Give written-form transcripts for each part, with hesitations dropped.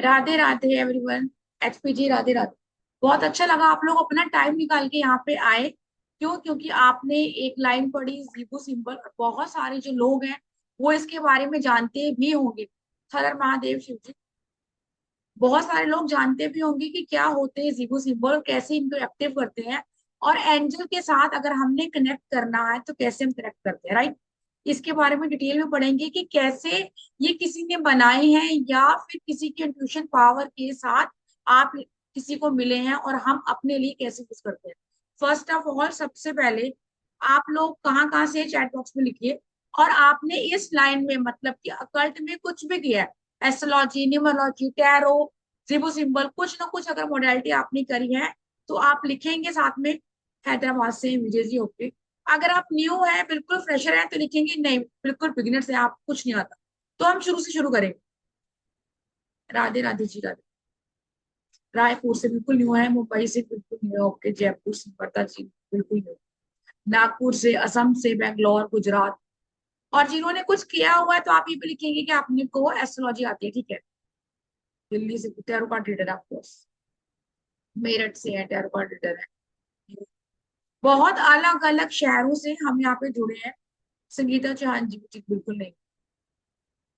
Radhe Radhe everyone. HPG Radhe Radhe. बहुत अच्छा लगा आप लोग अपना टाइम निकाल के यहाँ पे आए। क्यों? क्योंकि आपने एक लाइन पढ़ी जीबू सिंबल। बहुत सारे जो लोग हैं वो इसके बारे में जानते भी होंगे। हर हर महादेव शिव जी। बहुत सारे लोग जानते भी होंगे कि क्या होते हैं जीबू सिंबल, कैसे इनको एक्टिव करते हैं, और एंजल के साथ अगर हमने कनेक्ट करना है तो कैसे हम कनेक्ट करते हैं, राइट। इसके बारे में डिटेल में पढ़ेंगे कि कैसे ये किसी ने बनाए हैं या फिर किसी के इंट्यूशन पावर के साथ आप किसी को मिले हैं और हम अपने लिए कैसे यूज करते हैं। फर्स्ट ऑफ ऑल, सबसे पहले आप लोग कहाँ कहाँ से चैट बॉक्स में लिखिए। और आपने इस लाइन में मतलब कि अकल्ट में कुछ भी किया है, एस्ट्रोलॉजी, न्यूमरोलॉजी, टैरो, जिबो सिंबल, कुछ ना कुछ अगर मोडेलिटी आपने करी है तो आप लिखेंगे साथ में हैदराबाद से विजय जी होके। अगर आप न्यू है, बिल्कुल फ्रेशर है, तो लिखेंगे नहीं बिल्कुल बिगिनर से, आप कुछ नहीं आता। तो हम शुरू से शुरू करेंगे। राधे राधे जी राधे। रायपुर से बिल्कुल न्यू है, मुंबई से बिल्कुल न्यू है, ओके। जयपुर से वर्धा जी बिल्कुल न्यू। नागपुर से, असम से, बेंगलोर, गुजरात। और जिन्होंने कुछ किया हुआ है तो आप ये भी लिखेंगे कि आपने को एस्ट्रोलॉजी आती है, ठीक है। दिल्ली से टैरो कार्ड रीडर है ऑफकोर्स। मेरठ से है, टैरो कार्ड रीडर है। बहुत अलग अलग शहरों से हम यहाँ पे जुड़े हैं। संगीता चौहान जी जी, बिल्कुल नहीं।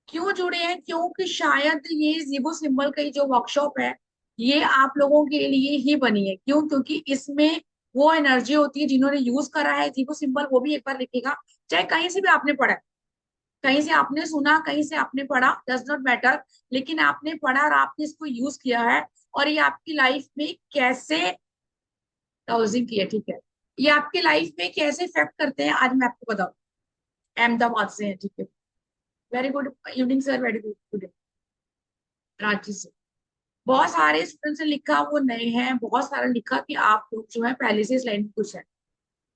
क्यों जुड़े हैं? क्योंकि शायद ये जीबो सिंबल की जो वर्कशॉप है ये आप लोगों के लिए ही बनी है। क्यों? क्योंकि इसमें वो एनर्जी होती है, जिन्होंने यूज करा है जीबो सिंबल वो भी एक बार लिखेगा। चाहे कहीं से भी आपने पढ़ा है, कहीं से आपने सुना, कहीं से आपने पढ़ा, डज नॉट मैटर। लेकिन आपने पढ़ा और आपने इसको यूज किया है, और ये आपकी लाइफ में कैसे हाउसिंग की है, ठीक है, ये आपकी लाइफ में कैसे इफेक्ट करते हैं आज मैं आपको बताऊं। अहमदाबाद से है, ठीक है। Very good evening sir, very good. Ranchi से बहुत सारे स्टूडेंट्स ने लिखा वो नए हैं, बहुत सारा लिखा कि आप लोग जो है पहले से इस लाइन में कुछ है,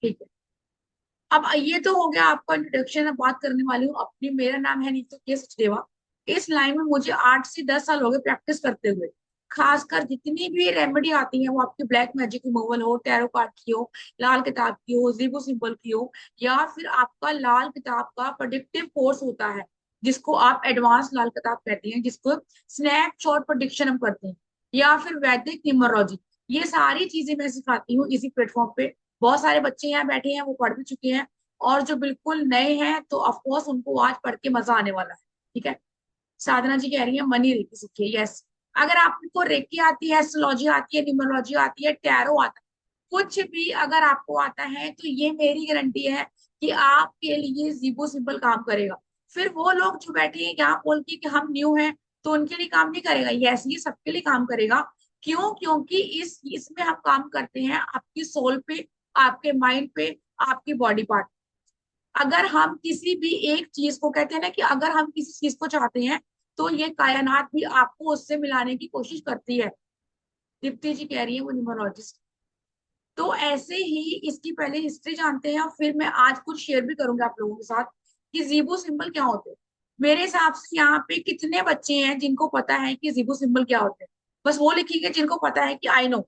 ठीक है। अब ये तो हो गया आपका इंट्रोडक्शन। अब बात करने वाली हूँ अपनी। मेरा नाम है नीतू के सचदेवा। इस लाइन में मुझे 8 से 10 साल हो गए प्रैक्टिस करते हुए। खासकर जितनी भी रेमेडी आती है, वो आपकी ब्लैक मैजिक रिमूवल हो, टैरो कार्ड की हो, लाल किताब की हो, जीबो सिंबल की हो, या फिर आपका लाल किताब का प्रोडिक्टिव कोर्स होता है जिसको आप एडवांस लाल किताब कहते हैं, जिसको स्नैपशॉट प्रोडिक्शन हम करते हैं, या फिर वैदिक न्यूमरोलॉजी। ये सारी चीजें मैं सिखाती हूँ इसी प्लेटफॉर्म पे। बहुत सारे बच्चे यहाँ बैठे हैं, वो पढ़ भी चुके हैं। और जो बिल्कुल नए हैं तो ऑफकोर्स उनको आज पढ़ के मजा आने वाला है, ठीक है। साधना जी कह रही है मनी रेकी सीखिए, यस। अगर आपको रेकी आती है, एस्ट्रोलॉजी आती है, न्यूमरोलॉजी आती है, टैरो आता है, कुछ भी अगर आपको आता है, तो ये मेरी गारंटी है कि आपके लिए जीबो सिंपल काम करेगा। फिर वो लोग जो बैठे हैं यहाँ बोल के कि हम न्यू हैं, तो उनके लिए काम नहीं करेगा। यस, ये सबके लिए काम करेगा। क्यों? क्योंकि इस इसमें हम काम करते हैं आपकी सोल पे, आपके माइंड पे, आपकी बॉडी पार्ट। अगर हम किसी भी एक चीज को कहते हैं ना कि अगर हम किसी चीज को चाहते हैं तो ये कायनात भी आपको उससे मिलाने की कोशिश करती है। दीप्ति जी कह रही है वो न्यूमरोलॉजिस्ट। तो ऐसे ही इसकी पहले हिस्ट्री जानते हैं और फिर मैं आज कुछ शेयर भी करूंगा आप लोगों के साथ कि जीबो सिंबल क्या होते हैं। मेरे हिसाब से यहाँ पे कितने बच्चे हैं जिनको पता है कि जीबो सिंबल क्या होते हैं? बस वो लिखेंगे जिनको पता है कि आई नो,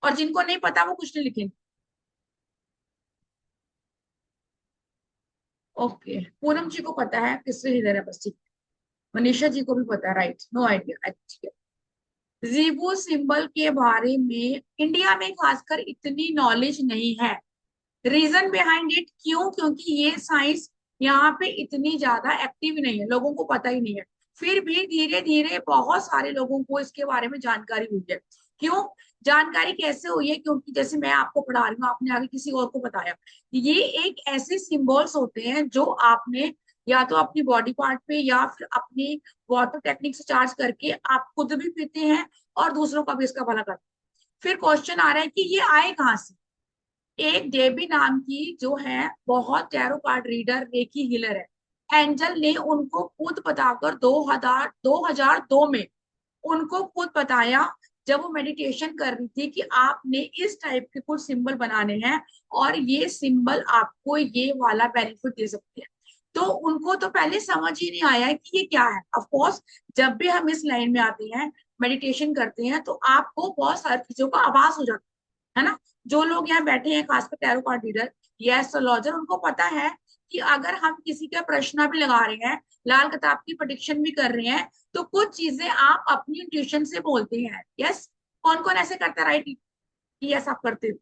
और जिनको नहीं पता वो कुछ नहीं लिखेंगे। ओके, पूनम जी को पता है किससे इधर है, बस ठीक है। मनीषा जी को भी पता है, राइट, नो आइडिया, ठीक है। जीबो सिंबल के बारे में इंडिया में खासकर इतनी नॉलेज नहीं है। रीजन बिहाइंड इट क्यों? क्योंकि ये साइंस यहाँ पे इतनी ज्यादा एक्टिव ही नहीं है, लोगों को पता ही नहीं है। फिर भी धीरे धीरे बहुत सारे लोगों को इसके बारे में जानकारी हुई है। क्यों? जानकारी कैसे हुई है? क्योंकि जैसे मैं आपको पढ़ा रही हूँ, आपने आगे किसी और को बताया। ये एक ऐसे सिंबल्स होते हैं जो आपने या तो अपनी बॉडी पार्ट पे या फिर अपनी वाटर टेक्निक से चार्ज करके आप खुद भी पीते हैं और दूसरों का भी इसका भला करते हैं। फिर क्वेश्चन आ रहा है कि ये आए कहाँ से। एक डेबी नाम की जो है बहुत tarot card reader, recce healer है, एंजल ने उनको खुद बताकर 2002 में उनको खुद बताया, जब वो मेडिटेशन कर रही थी, कि आपने इस टाइप के कुछ सिंबल बनाने हैं और ये सिंबल आपको ये वाला बेनिफिट दे सकते हैं। तो उनको तो पहले समझ ही नहीं आया कि ये क्या है। ऑफ कोर्स जब भी हम इस लाइन में आते हैं, मेडिटेशन करते हैं, तो आपको बहुत सारी चीजों का आभास हो जाता है ना। जो लोग यहाँ बैठे हैं खासकर टैरो कार्ड रीडर या एस्ट्रोलॉजर, उनको पता है कि अगर हम किसी का प्रश्न भी लगा रहे हैं, लाल किताब की प्रेडिक्शन भी कर रहे हैं, तो कुछ चीजें आप अपनी इंट्यूशन से बोलते हैं। यस, कौन कौन ऐसे करता है राइट? यस आप करते हो।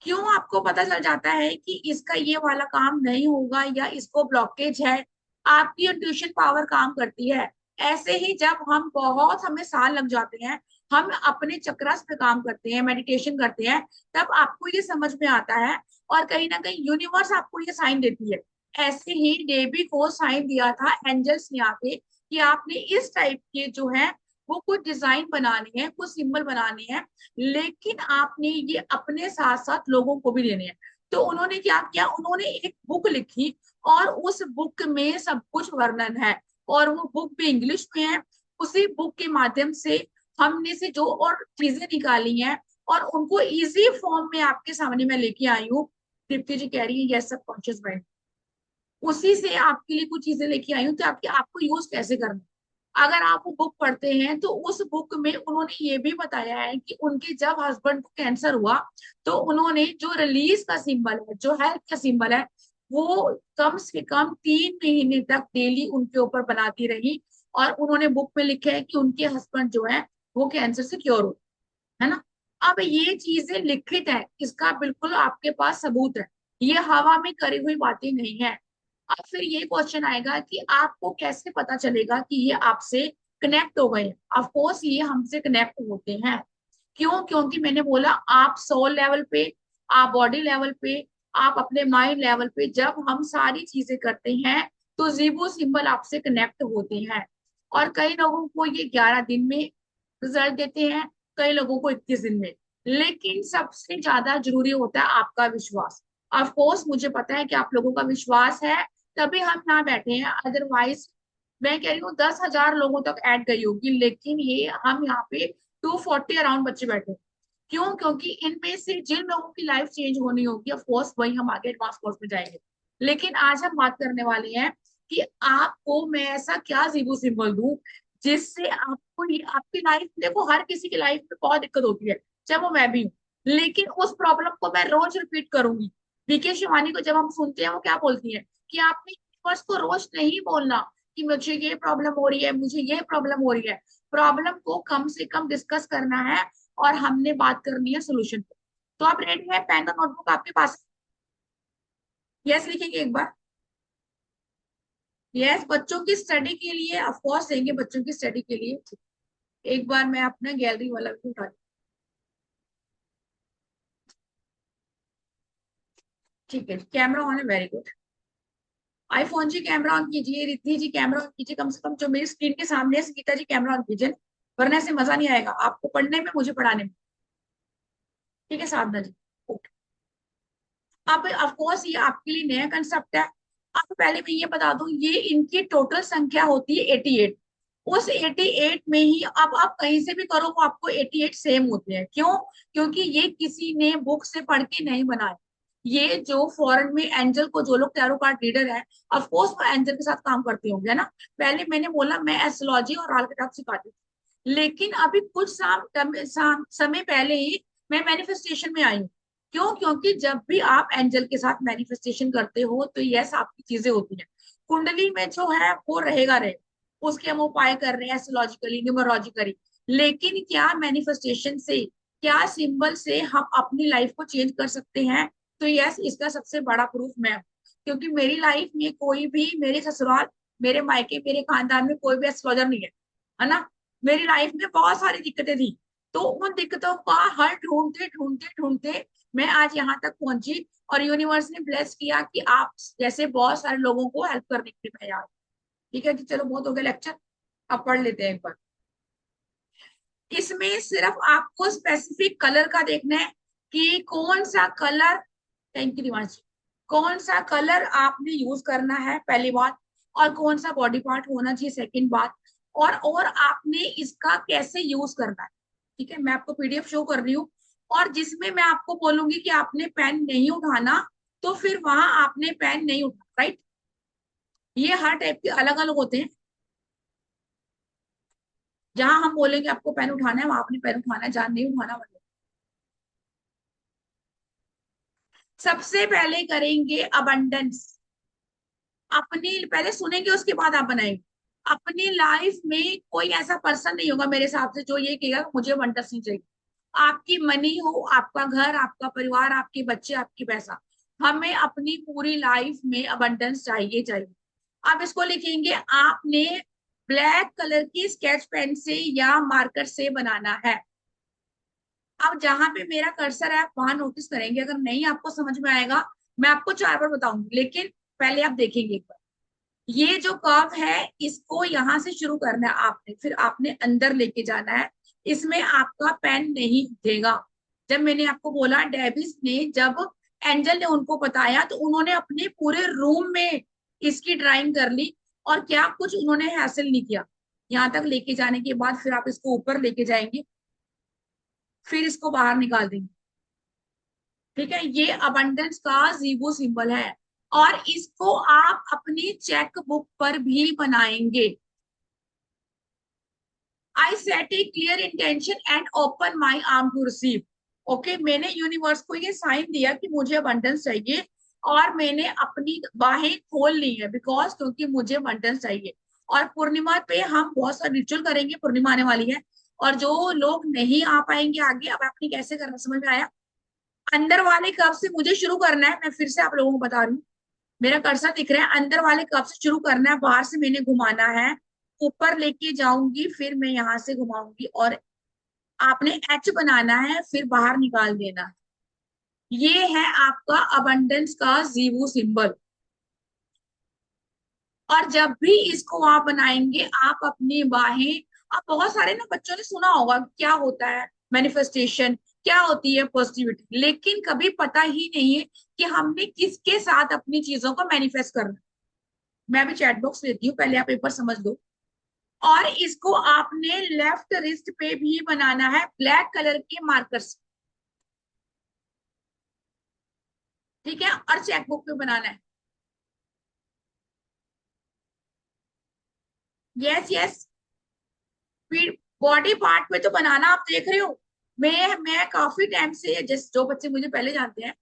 क्यों आपको पता चल जाता है कि इसका ये वाला काम नहीं होगा या इसको ब्लॉकेज है? आपकी इंट्यूशन पावर काम करती है। ऐसे ही जब हम बहुत हमें साल लग जाते हैं, हम अपने चक्रस पे काम करते हैं, मेडिटेशन करते हैं, तब आपको ये समझ में आता है और कहीं ना कहीं यूनिवर्स आपको ये साइन देती है। ऐसे ही डेबी को साइन दिया था एंजल्स ने आके कि आपने इस टाइप के जो है वो कुछ डिजाइन बनाने हैं, कुछ सिंबल बनाने हैं, लेकिन आपने ये अपने साथ साथ लोगों को भी देने हैं। तो उन्होंने क्या किया, उन्होंने एक बुक लिखी और उस बुक में सब कुछ वर्णन है, और वो बुक भी इंग्लिश में है। उसी बुक के माध्यम से हमने से जो और चीजें निकाली हैं और उनको इजी फॉर्म में आपके सामने मैं लेके आई हूँ। दीप्ति जी कह रही है यस सबकॉन्शियस माइंड, उसी से आपके लिए कुछ चीजें लेके आई हूँ कि आपके आपको यूज कैसे करना है। अगर आप वो बुक पढ़ते हैं तो उस बुक में उन्होंने ये भी बताया है कि उनके जब हस्बैंड को कैंसर हुआ तो उन्होंने जो रिलीज का सिंबल है, जो हेल्थ का सिंबल है, वो कम से कम 3 महीने तक डेली उनके ऊपर बनाती रही। और उन्होंने बुक में लिखा है कि उनके हस्बैंड जो है वो कैंसर से क्योर हो, है ना। अब ये चीजें लिखित है, इसका बिल्कुल आपके पास सबूत है, ये हवा में करी हुई बातें नहीं है। अब फिर ये क्वेश्चन आएगा कि आपको कैसे पता चलेगा कि ये आपसे कनेक्ट हो गए? ऑफ कोर्स ये हमसे कनेक्ट होते हैं। क्यों? क्योंकि मैंने बोला आप सोल लेवल पे, आप बॉडी लेवल पे, आप अपने माइंड लेवल पे जब हम सारी चीजें करते हैं तो जीवो सिंबल आपसे कनेक्ट होते हैं। और कई लोगों को ये 11 दिन में रिजल्ट देते हैं, कई लोगों को 21 दिन में। लेकिन सबसे ज्यादा जरूरी होता है आपका विश्वास। ऑफ कोर्स मुझे पता है कि आप लोगों का विश्वास है, तभी हम यहाँ बैठे हैं, अदरवाइज मैं कह रही हूँ 10,000 लोगों तक ऐड गई होगी, लेकिन ये हम यहाँ पे 240 अराउंड बच्चे बैठे हैं। क्यों? क्योंकि इनमें से जिन लोगों की लाइफ चेंज होनी होगी ऑफ कोर्स वही हम आगे एडवांस कोर्स में जाएंगे। लेकिन आज हम बात करने वाले हैं कि आपको मैं ऐसा क्या जीरो सिंबल दूं जिससे आपको आपकी लाइफ, देखो हर किसी की लाइफ में बहुत दिक्कत होती है, चाहे वो मैं भी हूँ, लेकिन उस प्रॉब्लम को मैं रोज रिपीट करूंगी। बीके शिवानी को जब हम सुनते हैं वो क्या बोलती है कि आपने यूनिवर्स को रोज नहीं बोलना कि मुझे ये प्रॉब्लम हो रही है, मुझे ये प्रॉब्लम हो रही है। प्रॉब्लम को कम से कम डिस्कस करना है और हमने बात करनी है सोल्यूशन पे। तो आप रेडी है? पेन और नोटबुक आपके पास? यस लिखेंगे एक बार। यस, बच्चों की स्टडी के लिए ऑफ कोर्स देंगे, बच्चों की स्टडी के लिए। एक बार मैं अपना गैलरी वाला भी उठा, ठीक है कैमरा ऑन है, वेरी गुड। आईफोन जी कैमरा ऑन कीजिए, रिद्धि जी कैमरा ऑन कीजिए, कम से कम जो मेरी स्क्रीन के सामने है संगीता जी कैमरा ऑन कीजिए, वरना से मजा नहीं आएगा आपको पढ़ने में, मुझे पढ़ाने में। ठीक है साधना जी, ओके। अब ऑफ कोर्स ये आपके लिए नया कंसेप्ट है। अब पहले मैं ये बता दूं, ये इनकी टोटल संख्या होती है 88। उस 88 में ही अब आप कहीं से भी करो वो आपको 88 सेम होते हैं। क्यों? क्योंकि ये किसी ने बुक से पढ़ के नहीं बनाए। ये जो फॉरेन में एंजल को जो लोग टैरो कार्ड रीडर है, ऑफ कोर्स वो एंजल के साथ काम करते होंगे, है ना। पहले मैंने बोला मैं एस्ट्रोलॉजी और राल किताब सिखाती थी, लेकिन अभी कुछ समय पहले ही मैं मैनिफेस्टेशन में आई हूँ। क्यों? क्योंकि जब भी आप एंजल के साथ मैनिफेस्टेशन करते हो तो यस आपकी चीजें होती हैं, कुंडली में जो है वो रहेगा रहे, उसके हम उपाय कर रहे हैं एस्ट्रोलॉजिकली न्यूमरोलॉजिकली। लेकिन क्या मैनिफेस्टेशन से, क्या सिंबल से हम अपनी लाइफ को चेंज कर सकते हैं? तो यस, इसका सबसे बड़ा प्रूफ मैं हूँ। क्योंकि मेरी लाइफ में कोई भी, मेरे ससुराल, मेरे मायके, मेरे खानदान में कोई भी एस्ट्रोलॉजर नहीं है ना। मेरी लाइफ में बहुत सारी दिक्कतें थी, तो उन दिक्कतों का हल ढूंढते ढूंढते ढूंढते मैं आज यहाँ तक पहुंची। और यूनिवर्स ने ब्लेस किया कि आप जैसे बहुत सारे लोगों को हेल्प करने के लिए मैं यहाँ। ठीक है कि चलो बहुत हो गया लेक्चर, अब पढ़ लेते हैं एक बार। इसमें सिर्फ आपको स्पेसिफिक कलर का देखना है कि कौन सा कलर, थैंक यू दिवांश, कौन सा कलर आपने यूज करना है पहली बात, और कौन सा बॉडी पार्ट होना चाहिए सेकंड बात, और आपने इसका कैसे यूज करना है। ठीक है, मैं आपको पीडीएफ शो कर रही हूँ, और जिसमें मैं आपको बोलूंगी कि आपने पेन नहीं उठाना, तो फिर वहां आपने पेन नहीं उठाना, राइट। ये हर टाइप के अलग अलग होते हैं। जहां हम बोलेंगे आपको पेन उठाना है वहां आपने पेन उठाना है, जहां नहीं उठाना वहां। सबसे पहले करेंगे अबंडेंस। अपनी पहले सुनेंगे उसके बाद आप बनाएंगे। अपनी लाइफ में कोई ऐसा पर्सन नहीं होगा मेरे हिसाब से जो ये कहेगा कि मुझे abundance नहीं चाहिए। आपकी मनी हो, आपका घर, आपका परिवार, आपके बच्चे, आपकी पैसा, हमें अपनी पूरी लाइफ में abundance चाहिए चाहिए। आप इसको लिखेंगे, आपने ब्लैक कलर की स्केच पेन से या मार्कर से बनाना है। अब जहां पे मेरा कर्सर है आप वहां नोटिस करेंगे, अगर नहीं आपको समझ में आएगा मैं आपको 4 बार बताऊंगी, लेकिन पहले आप देखेंगे एक बार। ये जो कर्व है इसको यहां से शुरू करना है आपने, फिर आपने अंदर लेके जाना है। इसमें आपका पेन नहीं उठेगा। जब मैंने आपको बोला डेविस ने, जब एंजल ने उनको बताया तो उन्होंने अपने पूरे रूम में इसकी ड्राइंग कर ली, और क्या कुछ उन्होंने हासिल नहीं किया। यहाँ तक लेके जाने के बाद फिर आप इसको ऊपर लेके जाएंगे, फिर इसको बाहर निकाल देंगे। ठीक है, ये अबंडेंस का जीवो सिंबल है, और इसको आप अपनी चेक बुक पर भी बनाएंगे। I set a clear intention and open my arm to receive. Okay, मैंने यूनिवर्स को ये साइन दिया कि मुझे अबंडेंस चाहिए, और मैंने अपनी बाहें खोल ली है, बिकॉज क्योंकि मुझे अबंडेंस चाहिए। और पूर्णिमा पे हम बहुत सारे रिचुअल करेंगे, पूर्णिमा आने वाली है, और जो लोग नहीं आ पाएंगे आगे, अब आपने कैसे करना समझ में आया। अंदर वाले कप से मुझे शुरू करना है, मैं फिर से आप लोगों को बता रही हूँ। मेरा कर्सर दिख रहा है, अंदर वाले कप से शुरू करना है, बाहर से मैंने घुमाना है, ऊपर लेके जाऊंगी, फिर मैं यहाँ से घुमाऊंगी, और आपने एच बनाना है, फिर बाहर निकाल देना है। ये है आपका अबंडेंस का जीवो सिंबल। और जब भी इसको आप बनाएंगे, आप अपनी बाहें, आप बहुत सारे ना बच्चों ने सुना होगा क्या होता है मैनिफेस्टेशन, क्या होती है पॉजिटिविटी, लेकिन कभी पता ही नहीं है कि हमने किसके साथ अपनी चीजों को मैनिफेस्ट करना है। मैं भी चैट बॉक्स देती हूँ, पहले आप एक बार समझ लो। और इसको आपने लेफ्ट रिस्ट पे भी बनाना है ब्लैक कलर के मार्कर से। ठीक है, और चेकबुक पे बनाना है। यस यस, फिर बॉडी पार्ट पे तो बनाना आप देख रहे हो। मैं काफी टाइम से, जिस जो बच्चे मुझे पहले जानते हैं,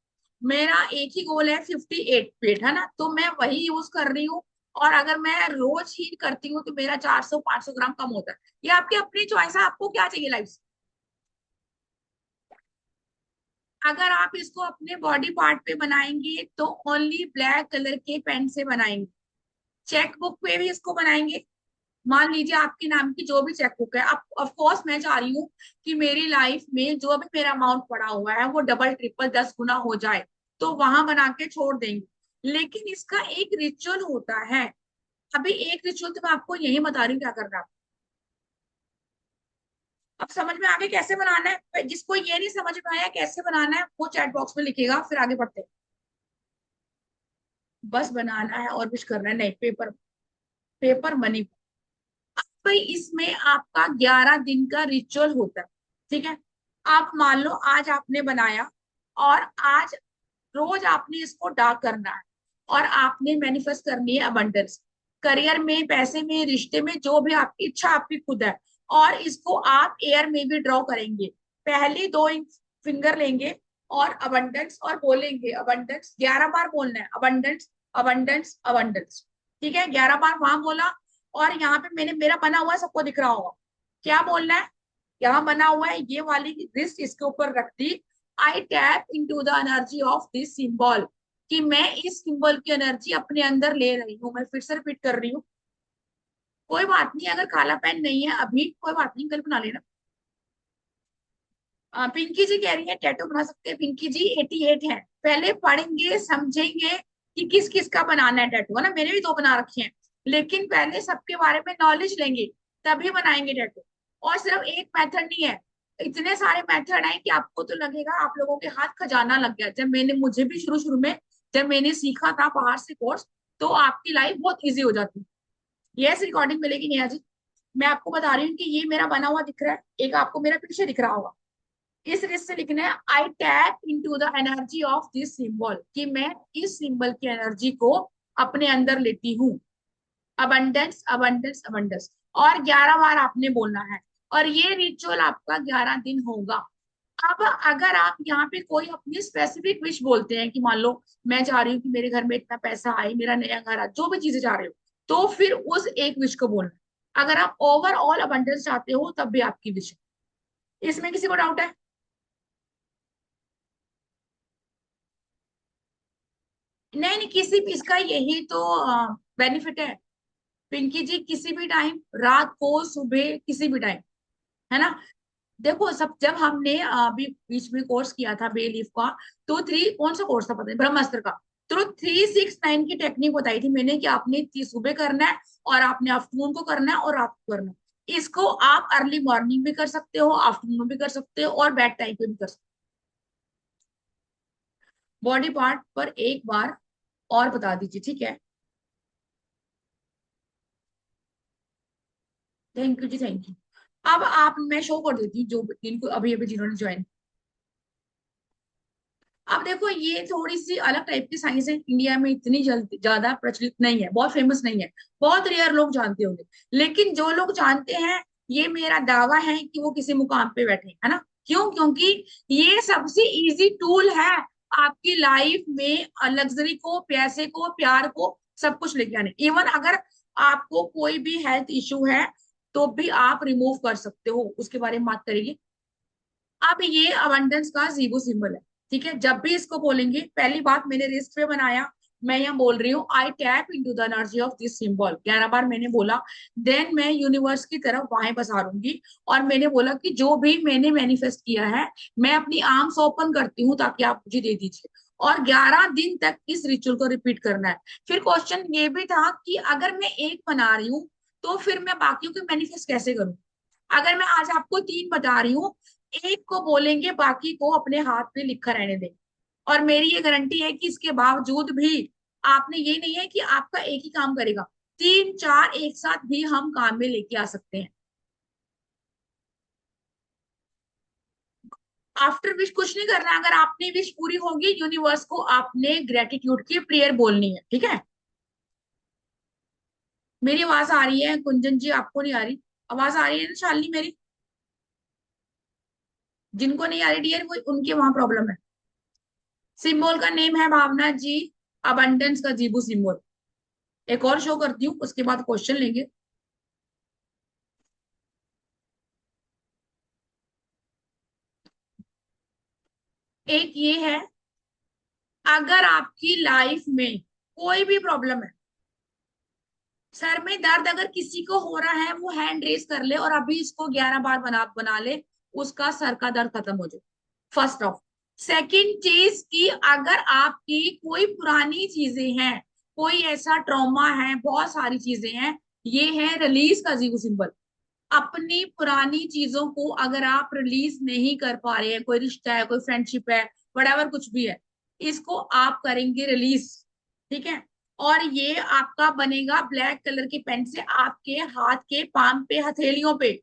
मेरा एक ही गोल है 58 वेट, है ना, तो मैं वही यूज कर रही हूँ। और अगर मैं रोज ही करती हूँ तो मेरा 400-500 ग्राम कम होता है। ये आपकी अपनी चॉइस है, आपको क्या चाहिए लाइफ से। अगर आप इसको अपने बॉडी पार्ट पे बनाएंगे तो ओनली ब्लैक कलर के पेन से बनाएंगे। चेक बुक पे भी इसको बनाएंगे। मान लीजिए आपके नाम की जो भी चेक बुक है, अब ऑफ कोर्स मैं चाह रही हूँ कि मेरी लाइफ में जो भी मेरा अमाउंट पड़ा हुआ है वो डबल ट्रिपल 10 गुना हो जाए, तो वहां बना के छोड़ देंगे। लेकिन इसका एक रिचुअल होता है। अभी एक रिचुअल तो मैं आपको यही बता रही हूँ क्या करना है। अब समझ में आगे कैसे बनाना है, जिसको ये नहीं समझ में आया कैसे बनाना है वो चैट बॉक्स में लिखेगा, फिर आगे बढ़ते हैं। बस बनाना है और कुछ करना है नहीं, पेपर, पेपर मनी। भाई इसमें आपका 11 दिन का रिचुअल होता है। ठीक है, आप मान लो आज आपने बनाया, और आज रोज आपने इसको डार्क करना है, और आपने मैनिफेस्ट करनी है अबंडेंस, करियर में, पैसे में, रिश्ते में, जो भी आपकी इच्छा आपकी खुद है। और इसको आप एयर में भी ड्रॉ करेंगे। पहली 2 इंच फिंगर लेंगे और अबंडेंस, और बोलेंगे अबंडेंस, 11 बार बोलना है, अबंडेंस अबंडेंस अबंडेंस। ठीक है, 11 बार वहां बोला। और यहाँ पे मैंने मेरा बना हुआ है, सबको दिख रहा होगा क्या बोलना है। यहाँ बना हुआ है, ये वाली रिस्ट इसके ऊपर रख दी। I tap into the energy of this symbol, कि मैं इस सिंबल की एनर्जी अपने अंदर ले रही हूँ। मैं फिर से रिपीट कर रही हूँ। कोई बात नहीं, अगर काला पेन नहीं है अभी कोई बात नहीं, कल बना लेना। पिंकी जी कह रही है टैटू बना सकते हैं, पिंकी जी 88 है। पहले पढ़ेंगे समझेंगे कि किस किस का बनाना है टैटू, है ना, मैंने भी 2 बना रखे हैं। लेकिन पहले सबके बारे में नॉलेज लेंगे, तभी बनाएंगे टैटू। और सिर्फ एक मेथड नहीं है, इतने सारे मेथड हैं कि आपको तो लगेगा आप लोगों के हाथ खजाना लग गया। जब मैंने, मुझे भी शुरू शुरू में जब मैंने सीखा था बाहर से कोर्स, तो आपकी लाइफ बहुत इजी हो जाती है। यस, रिकॉर्डिंग मिलेगी नेहा जी। मैं आपको बता रही हूँ कि ये मेरा बना हुआ दिख रहा है, एक आपको मेरा पीछे दिख रहा होगा। इस रिस्ट से लिखना है, आई tap into the energy of this symbol, कि मैं इस सिंबल की एनर्जी को अपने अंदर लेती हूँ। अबंडेंस अबंडेंस अबंडेंस, और 11 बार आपने बोलना है। और ये रिचुअल आपका 11 दिन होगा। अब अगर आप यहाँ पे कोई अपनी स्पेसिफिक विश बोलते हैं कि मान लो मैं चाह रही हूँ कि मेरे घर में इतना पैसा आए, मेरा नया घर आए, जो भी चीजें चाह रहे हो, तो फिर उस एक विश को बोलना। अगर आप ओवरऑल अबंडेंस चाहते हो तब भी आपकी विश है। इसमें किसी को डाउट है? नहीं नहीं, किसी भी इसका यही तो बेनिफिट है पिंकी जी, किसी भी टाइम, रात को, सुबह, किसी भी टाइम, है ना। देखो सब, जब हमने अभी बीच में कोर्स किया था बे लीफ का, तो थ्री, कौन सा कोर्स था पता नहीं, ब्रह्मास्त्र का, तो 3-6-9 की टेक्निक बताई थी मैंने कि आपने सुबह करना है, और आपने आफ्टरनून को करना है, और रात को करना है। इसको आप अर्ली मॉर्निंग भी कर सकते हो, आफ्टरनून भी कर सकते हो, और बेड टाइम पे भी कर सकते हो। बॉडी पार्ट पर एक बार और बता दीजिए, ठीक है। थैंक यू जी, थैंक यू। अब आप, मैं शो कर देती हूँ जो जिनको अभी अभी जिन्होंने ज्वाइन। अब देखो ये थोड़ी सी अलग टाइप की साइंस है, इंडिया में इतनी जल्द ज्यादा प्रचलित नहीं है, बहुत फेमस नहीं है, बहुत रेयर लोग जानते होंगे। लेकिन जो लोग जानते हैं, ये मेरा दावा है कि वो किसी मुकाम पे बैठे हैं, है ना। क्यों? क्योंकि ये सबसे इजी टूल है आपकी लाइफ में लग्जरी को, पैसे को, प्यार को, सब कुछ लेके आने। इवन अगर आपको कोई भी हेल्थ इशू है तो भी आप रिमूव कर सकते हो, उसके बारे में बात करेंगे। अब ये अबंडेंस का जीरो सिंबल है, ठीक है। जब भी इसको बोलेंगे, पहली बात मैंने रिस्ट पे बनाया, मैं यहाँ बोल रही हूँ आई tap into the energy of this symbol, 11 बार मैंने बोला। देन मैं यूनिवर्स की तरफ बाहें पसारूंगी, और मैंने बोला कि जो भी मैंने मैनिफेस्ट किया है, मैं अपनी आर्म्स ओपन करती हूँ ताकि आप मुझे दे दीजिए। और 11 दिन तक इस रिचुअल को रिपीट करना है। फिर क्वेश्चन ये भी था कि अगर मैं एक बना रही हूँ, तो फिर मैं बाकियों के मैनिफेस्ट कैसे करूँ? अगर मैं आज आपको 3 बता रही हूँ, एक को बोलेंगे, बाकी को अपने हाथ पे लिखा रहने दें। और मेरी ये गारंटी है कि इसके बावजूद भी आपने, ये नहीं है कि आपका एक ही काम करेगा, 3-4 एक साथ भी हम काम में लेके आ सकते हैं। आफ्टर विश कुछ नहीं करना, अगर आपने विश पूरी होगी, यूनिवर्स को आपने ग्रेटिट्यूड की प्रेयर बोलनी है, ठीक है। मेरी आवाज आ रही है कुंजन जी? आपको नहीं आ रही? आवाज आ रही है ना शालिनी मेरी? जिनको नहीं आ रही डियर, वो उनके वहां प्रॉब्लम है। सिंबल का नेम है भावना जी, अबंडेंस का जीबू सिंबल। एक और शो करती हूँ, उसके बाद क्वेश्चन लेंगे। एक ये है, अगर आपकी लाइफ में कोई भी प्रॉब्लम है, सर में दर्द अगर किसी को हो रहा है, वो हैंड रेस कर ले और अभी इसको 11 बार बना बना ले, उसका सर का दर्द खत्म हो जाए। First of. सेकंड चीज की, अगर आपकी कोई पुरानी चीजें हैं, कोई ऐसा ट्रॉमा है, बहुत सारी चीजें हैं, ये है रिलीज का जीरो सिंबल। अपनी पुरानी चीजों को अगर आप रिलीज नहीं कर पा रहे हैं, कोई रिश्ता है, कोई फ्रेंडशिप है, वड़ेवर कुछ भी है, इसको आप करेंगे रिलीज, ठीक है। और ये आपका बनेगा ब्लैक कलर की पेन से आपके हाथ के पाम पे, हथेलियों पे।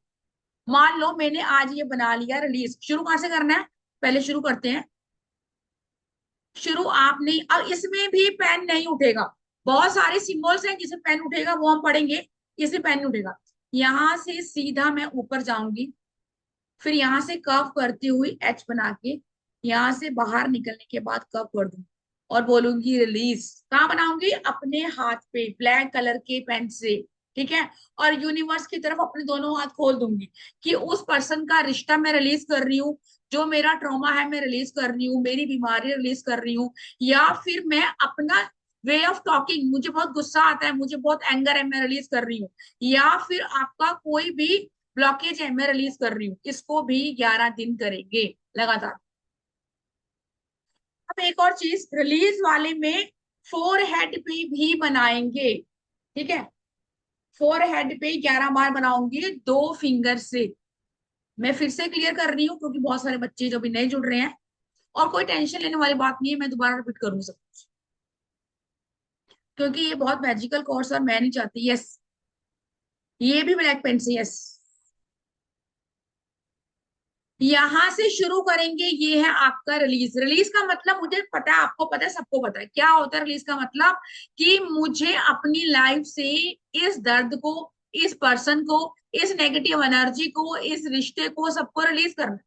मान लो मैंने आज ये बना लिया रिलीज, शुरू कहाँ से करना है? पहले शुरू करते हैं। शुरू आप नहीं, अब इसमें भी पेन नहीं उठेगा। बहुत सारे सिंबल्स हैं जिसे पेन उठेगा, वो हम पढ़ेंगे। इसे पेन नहीं उठेगा। यहां से सीधा मैं ऊपर जाऊंगी, फिर यहां से कर्व करती हुई एच बना के, यहां से बाहर निकलने के बाद कर्व कर दूंगी, और बोलूंगी रिलीज। कहाँ बनाऊंगी? अपने हाथ पे ब्लैक कलर के पेन से, ठीक है। और यूनिवर्स की तरफ अपने दोनों हाथ खोल दूंगी कि उस पर्सन का रिश्ता मैं रिलीज कर रही हूँ, जो मेरा ट्रॉमा है मैं रिलीज कर रही हूँ, मेरी बीमारी रिलीज कर रही हूँ, या फिर मैं अपना वे ऑफ टॉकिंग, मुझे बहुत गुस्सा आता है, मुझे बहुत एंगर है, मैं रिलीज कर रही हूँ, या फिर आपका कोई भी ब्लॉकेज है, मैं रिलीज कर रही हूँ। इसको भी 11 दिन करेंगे लगातार। अब एक और चीज, रिलीज वाले में फोर हेड पे भी बनाएंगे, ठीक है। फोर हेड पे 11 बार बनाऊंगी, 2 फिंगर से। मैं फिर से क्लियर कर रही हूँ क्योंकि बहुत सारे बच्चे जो भी नए जुड़ रहे हैं, और कोई टेंशन लेने वाली बात नहीं है, मैं दोबारा रिपीट करूंगी सब कुछ, क्योंकि ये बहुत मैजिकल कोर्स और मैं नहीं चाहती। यस, ये भी ब्लैक पेन से, यस। यहां से शुरू करेंगे, ये है आपका रिलीज। रिलीज का मतलब मुझे पता है, आपको पता है, सबको पता है क्या होता है रिलीज का मतलब, कि मुझे अपनी लाइफ से इस दर्द को, इस पर्सन को, इस नेगेटिव एनर्जी को, इस रिश्ते को, सबको रिलीज करना है।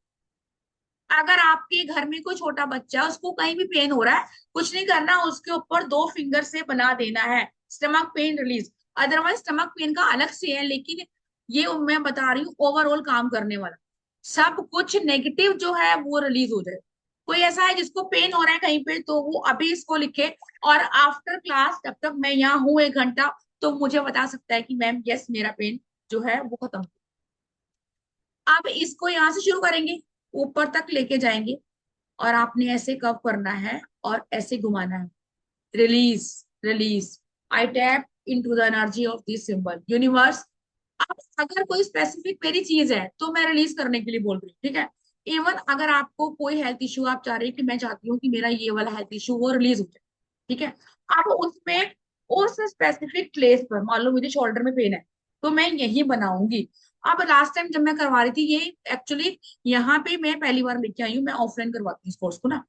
अगर आपके घर में कोई छोटा बच्चा है, उसको कहीं भी पेन हो रहा है, कुछ नहीं करना, उसके ऊपर दो फिंगर से बना देना है stomach pain release. Otherwise stomach pain का अलग से है, लेकिन ये मैं बता रही हूँ ओवरऑल काम करने वाला, सब कुछ नेगेटिव जो है वो रिलीज हो जाए। कोई ऐसा है जिसको पेन हो रहा है कहीं पे, तो वो अभी इसको लिखे, और आफ्टर क्लास जब तक मैं यहाँ हूँ 1 घंटा, तो मुझे बता सकता है कि मैम यस मेरा पेन जो है वो खत्म। अब इसको यहाँ से शुरू करेंगे, ऊपर तक लेके जाएंगे, और आपने ऐसे कव करना है और ऐसे घुमाना है। Release, release. I tap into the energy of this symbol universe. अब अगर कोई स्पेसिफिक मेरी चीज है तो मैं रिलीज करने के लिए बोल रही हूँ, ठीक है। इवन अगर आपको कोई हेल्थ इशू, आप चाह रहे हैं कि मैं चाहती हूँ कि मेरा ये वाला हेल्थ इशू वो रिलीज हो जाए, ठीक है। अब उसमें उस स्पेसिफिक प्लेस पर, मान लो मुझे शोल्डर में पेन है, तो मैं यही बनाऊंगी। अब लास्ट टाइम जब मैं करवा रही थी, ये एक्चुअली यहाँ पे मैं पहली बार लेके आई हूँ, मैं ऑफलाइन करवाती हूँ इस कोर्स को ना।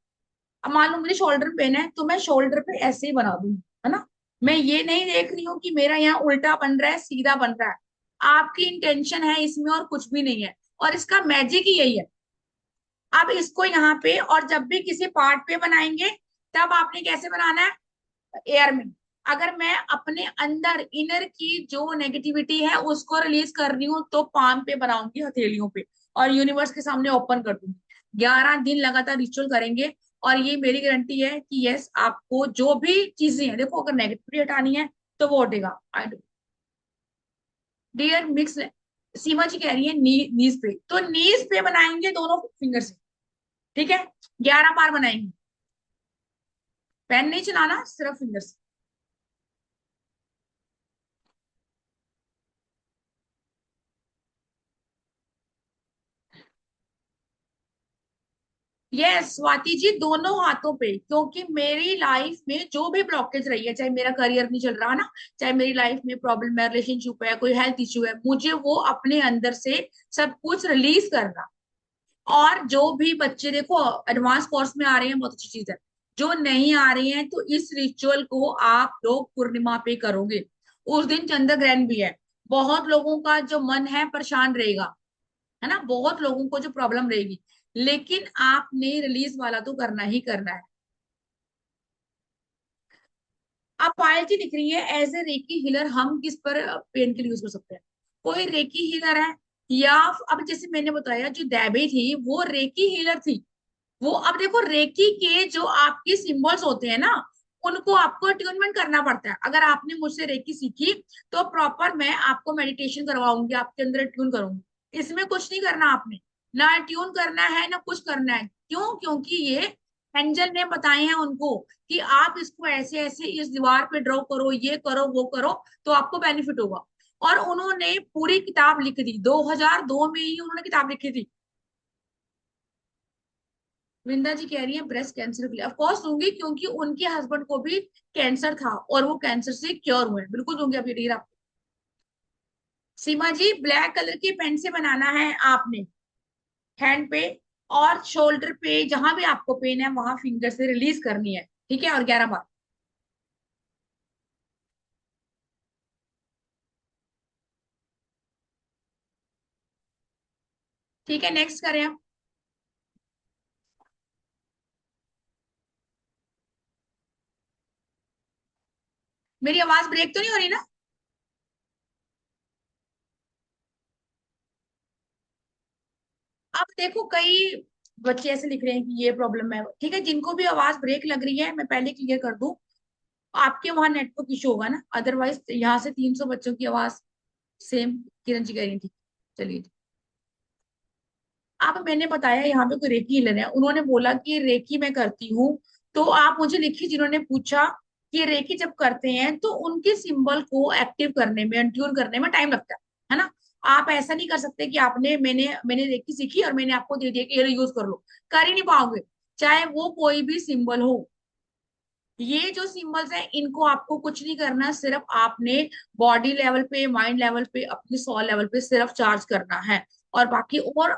अब मान लो मुझे शोल्डर पेन है, तो मैं शोल्डर पे ऐसे ही बना दूंगी, है ना। मैं ये नहीं देख रही हूँ कि मेरा यहाँ उल्टा बन रहा है सीधा बन रहा है। आपकी इंटेंशन है इसमें, और कुछ भी नहीं है, और इसका मैजिक ही यही है। अब इसको यहाँ पे, और जब भी किसी पार्ट पे बनाएंगे, तब आपने कैसे बनाना है, एयर में। अगर मैं अपने अंदर इनर की जो नेगेटिविटी है उसको रिलीज कर रही हूँ, तो पाम पे बनाऊंगी, हथेलियों पे, और यूनिवर्स के सामने ओपन कर दूंगी। 11 दिन लगातार रिचुअल करेंगे, और ये मेरी गारंटी है कि यस, आपको जो भी चीजें हैं, देखो अगर नेगेटिविटी हटानी है तो वो हटेगा। I do dear mix. Seema ji कह रही है नीज पे, तो नीज पे बनाएंगे दोनों फिंगर से, ठीक है। 11 बार बनाएंगे, पेन नहीं चलाना, सिर्फ फिंगर से। यस स्वाति जी, दोनों हाथों पे, क्योंकि मेरी लाइफ में जो भी ब्लॉकेज रही है, चाहे मेरा करियर नहीं चल रहा ना, चाहे मेरी लाइफ में प्रॉब्लम है, रिलेशनशिप है, कोई हेल्थ इश्यू है, मुझे वो अपने अंदर से सब कुछ रिलीज करना। और जो भी बच्चे देखो एडवांस कोर्स में आ रहे हैं, बहुत अच्छी चीज है। जो नहीं आ रहे हैं, तो इस रिचुअल को आप लोग पूर्णिमा पे करोगे। उस दिन चंद्र ग्रहण भी है, बहुत लोगों का जो मन है परेशान रहेगा, है ना, बहुत लोगों को जो प्रॉब्लम रहेगी, लेकिन आपने रिलीज वाला तो करना ही करना है। अब पायल जी दिख रही है, एज ए रेकी हीलर हम किस पर पेन के लिए यूज कर सकते हैं? कोई रेकी हीलर है, या अब जैसे मैंने बताया, जो दैबे थी वो रेकी हीलर थी। वो अब देखो, रेकी के जो आपके सिंबल्स होते हैं ना, उनको आपको ट्यूनमेंट करना पड़ता है। अगर आपने मुझसे रेकी सीखी, तो प्रॉपर मैं आपको मेडिटेशन करवाऊंगी, आपके अंदर ट्यून करूंगी। इसमें कुछ नहीं करना आपने, ना ट्यून करना है ना कुछ करना है। क्यों? क्योंकि ये एंजल ने बताए हैं उनको कि आप इसको ऐसे ऐसे इस दीवार पे ड्रॉ करो, ये करो वो करो, तो आपको बेनिफिट होगा। और उन्होंने पूरी किताब लिख दी, 2002 में ही उन्होंने किताब लिखी थी। वृंदा जी कह रही है ब्रेस्ट कैंसर के लिए ऑफ कोर्स दूंगी, क्योंकि उनके हस्बैंड को भी कैंसर था, और वो कैंसर से क्योर हुए, बिल्कुल दूंगी अभी डीर आपको। सीमा जी, ब्लैक कलर की पेन से बनाना है आपने, हैंड पे और शोल्डर पे, जहां भी आपको पेन है वहां फिंगर से रिलीज करनी है, ठीक है, और 11 बार। ठीक है, नेक्स्ट करें हम। मेरी आवाज ब्रेक तो नहीं हो रही ना? अब देखो, कई बच्चे ऐसे लिख रहे हैं कि ये प्रॉब्लम है, ठीक है, जिनको भी आवाज ब्रेक लग रही है, मैं पहले क्लियर कर दूं, आपके वहां नेटवर्क इशू होगा ना, अदरवाइज यहाँ से 300 बच्चों की आवाज सेम किरण जी कह रही थी। चलिए, अब मैंने बताया यहाँ पे कोई रेकी हीलर है, उन्होंने बोला कि रेकी मैं करती हूँ, तो आप मुझे लिखिए जिन्होंने पूछा कि रेकी जब करते हैं तो उनके सिंबल को एक्टिव करने में, ट्यून करने में टाइम लगता है ना। आप ऐसा नहीं कर सकते कि आपने मैंने मैंने रेकी सीखी और मैंने आपको दे दिया कि ये यूज कर लो, कर ही नहीं पाओगे, चाहे वो कोई भी सिंबल हो। ये जो सिंबल्स हैं, इनको आपको कुछ नहीं करना, सिर्फ आपने बॉडी लेवल पे, माइंड लेवल पे, अपने सोल लेवल पे सिर्फ चार्ज करना है। और बाकी, और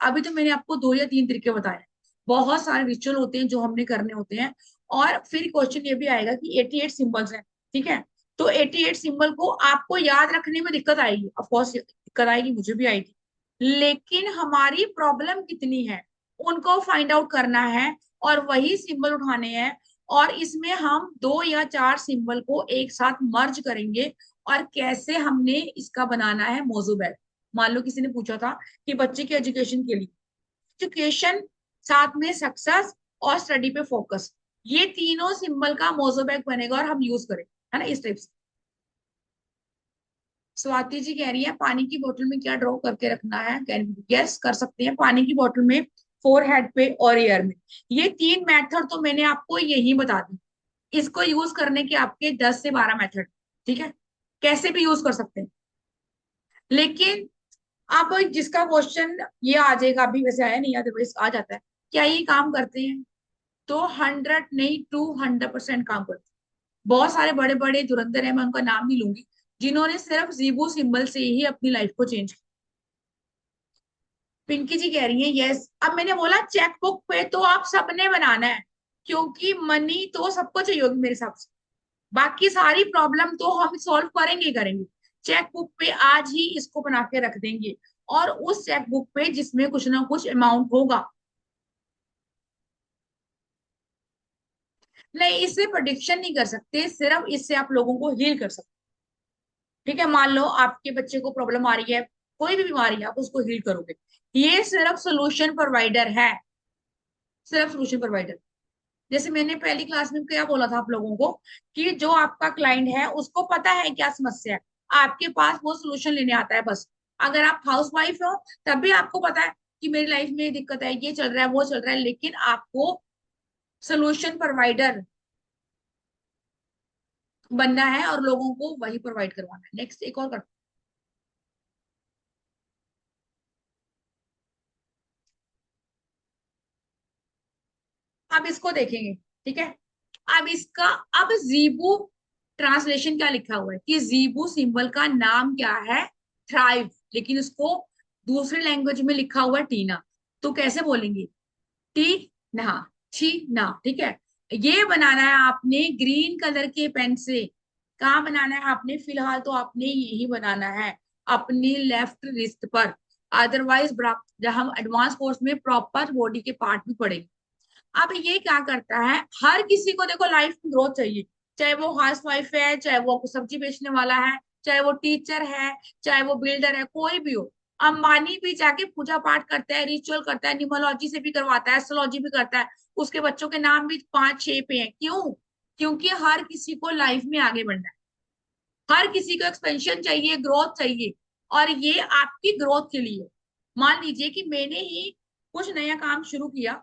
अभी तो मैंने आपको 2 या 3 तरीके बताए, बहुत सारे रिचुअल होते हैं जो हमने करने होते हैं। और फिर क्वेश्चन ये भी आएगा कि 88 सिंबल्स हैं, ठीक है, तो 88 सिंबल को आपको याद रखने में दिक्कत आएगी, ऑफकोर्स दिक्कत आएगी, मुझे भी आई थी। लेकिन हमारी प्रॉब्लम कितनी है, उनको फाइंड आउट करना है और वही सिंबल उठाने हैं। और इसमें हम 2 या 4 सिंबल को एक साथ मर्ज करेंगे। और कैसे हमने इसका बनाना है मोजोबैग। मान लो किसी ने पूछा था कि बच्चे की एजुकेशन के लिए एजुकेशन, साथ में सक्सेस और स्टडी पे फोकस, ये तीनों सिंबल का मोजोबैग बनेगा और हम यूज करें, है ना, इस टाइप से। स्वाति जी कह रही है पानी की बोतल में क्या ड्रॉ करके रखना है, कैन यस कर सकते हैं पानी की बोतल में, फोर हेड पे और ईयर में। ये 3 मेथड तो मैंने आपको यही बता दी। इसको यूज करने के आपके 10 से 12 मेथड, ठीक है, कैसे भी यूज कर सकते हैं। लेकिन अब जिसका क्वेश्चन ये आ जाएगा, अभी वैसे आया नहीं, अदरवाइज आ जाता है, क्या ये काम करते हैं? तो 100 नहीं, 200% काम करते हैं। बहुत सारे बड़े बड़े धुरंधर है, मैं उनका नाम नहीं लूंगी, जिन्होंने सिर्फ जीबो सिंबल से ही अपनी लाइफ को चेंज किया। पिंकी जी कह रही है यस। अब मैंने बोला चेकबुक पे तो आप सबने बनाना है, क्योंकि मनी तो सबको चाहिए होगी मेरे हिसाब से। बाकी सारी प्रॉब्लम तो हम सॉल्व करेंगे ही करेंगे। चेकबुक पे आज ही इसको बना के रख देंगे, और उस चेकबुक पे जिसमें कुछ ना कुछ अमाउंट होगा। नहीं, इससे प्रोडिक्शन नहीं कर सकते, सिर्फ इससे आप लोगों को हील कर सकते। ठीक है, मान लो आपके बच्चे को प्रॉब्लम आ रही है, कोई भी बीमारी है, आप उसको हील करोगे। ये सिर्फ सोल्यूशन प्रोवाइडर है, सिर्फ सोल्यूशन प्रोवाइडर। जैसे मैंने पहली क्लास में क्या बोला था आप लोगों को, कि जो आपका क्लाइंट है उसको पता है क्या समस्या है, आपके पास वो सोल्यूशन लेने आता है बस। अगर आप हाउस वाइफ हो तब भी आपको पता है कि मेरी लाइफ में ये दिक्कत है, ये चल रहा है, वो चल रहा है, लेकिन आपको सोल्यूशन प्रोवाइडर बनना है और लोगों को वही प्रोवाइड करवाना है। नेक्स्ट एक और कर। अब इसको देखेंगे, ठीक है। अब इसका, अब जीबू ट्रांसलेशन क्या लिखा हुआ है कि जीबू सिंबल का नाम क्या है, थ्राइव, लेकिन उसको दूसरे लैंग्वेज में लिखा हुआ है टीना। तो कैसे बोलेंगे? टी ना, छी ना, ठीक है। ये बनाना है आपने ग्रीन कलर के पेन से। कहाँ बनाना है आपने? फिलहाल तो आपने यही बनाना है अपनी लेफ्ट रिस्ट पर। अदरवाइज जब हम एडवांस कोर्स में प्रॉपर बॉडी के पार्ट भी पढ़ेंगे। अब ये क्या करता है, हर किसी को देखो लाइफ में ग्रोथ चाहिए, चाहे वो हाउस वाइफ है, चाहे वो सब्जी बेचने वाला है, चाहे वो टीचर है, चाहे वो बिल्डर है, कोई भी हो। अंबानी भी जाके पूजा पाठ करता है, रिचुअल करता है, न्यूमरोलॉजी से भी करवाता है, एस्ट्रोलॉजी भी करता है। उसके बच्चों के नाम भी 5-6 पे हैं, क्यों? क्योंकि हर किसी को लाइफ में आगे बढ़ना है, हर किसी को एक्सपेंशन चाहिए, ग्रोथ चाहिए। और ये आपकी ग्रोथ के लिए। मान लीजिए कि मैंने ही कुछ नया काम शुरू किया,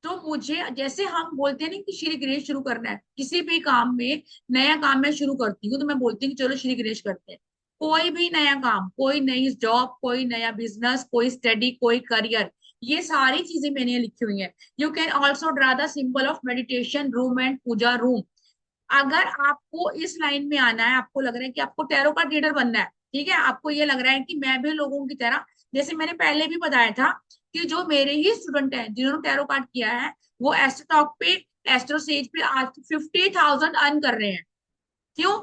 तो मुझे, जैसे हम बोलते हैं ना कि श्री गणेश शुरू करना है किसी भी काम में, नया काम मैं शुरू करती हूँ तो मैं बोलती हूँ कि चलो श्री गणेश करते हैं। कोई भी नया काम, कोई नई जॉब, कोई नया बिजनेस, कोई स्टडी, कोई करियर, ये सारी चीजें मैंने लिखी हुई हैं। You can also draw the symbol of meditation room and puja room. अगर आपको इस लाइन में आना है, आपको लग रहा है कि आपको टैरो का रीडर बनना है, ठीक है, आपको ये लग रहा है कि मैं भी लोगों की तरह, जैसे मैंने पहले भी बताया था कि जो मेरे ही स्टूडेंट हैं जिन्होंने टैरो कार्ड किया है, वो एस्ट्रोटॉक पे, एस्ट्रो सेज पे आज 50,000 अर्न कर रहे हैं। क्यों?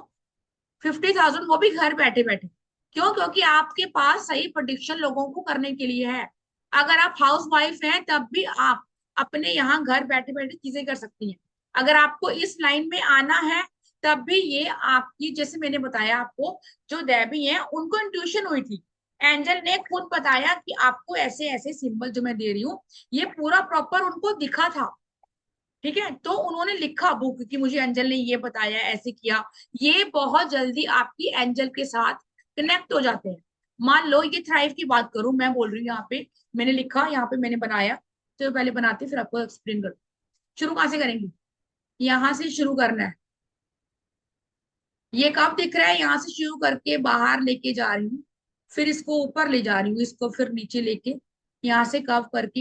50,000, वो भी घर बैठे बैठे। क्यों? क्योंकि आपके पास सही प्रोडिक्शन लोगों को करने के लिए है। अगर आप हाउस वाइफ हैं तब भी आप अपने यहाँ घर बैठे बैठे चीजें कर सकती हैं। अगर आपको इस लाइन में आना है तब भी ये आपकी, जैसे मैंने बताया आपको, जो देवी हैं उनको इंट्यूशन हुई थी, एंजल ने खुद बताया कि आपको ऐसे ऐसे सिंबल जो मैं दे रही हूँ, ये पूरा प्रॉपर उनको दिखा था। ठीक है, तो उन्होंने लिखा बुक कि मुझे एंजल ने ये बताया, ऐसे किया। ये बहुत जल्दी आपकी एंजल के साथ कनेक्ट हो जाते हैं। मान लो ये थ्राइव की बात करूं, मैं बोल रही हूँ यहाँ पे, मैंने लिखा, यहाँ पे मैंने बनाया। तो पहले बनाते फिर आपको एक्सप्लेन कर। शुरू कहाँ से करेंगे? यहाँ से शुरू करना है। ये कब दिख रहा है? यहाँ से शुरू करके बाहर लेके जा रही हूँ, फिर इसको ऊपर ले जा रही हूँ, इसको फिर नीचे लेके यहाँ से कव करके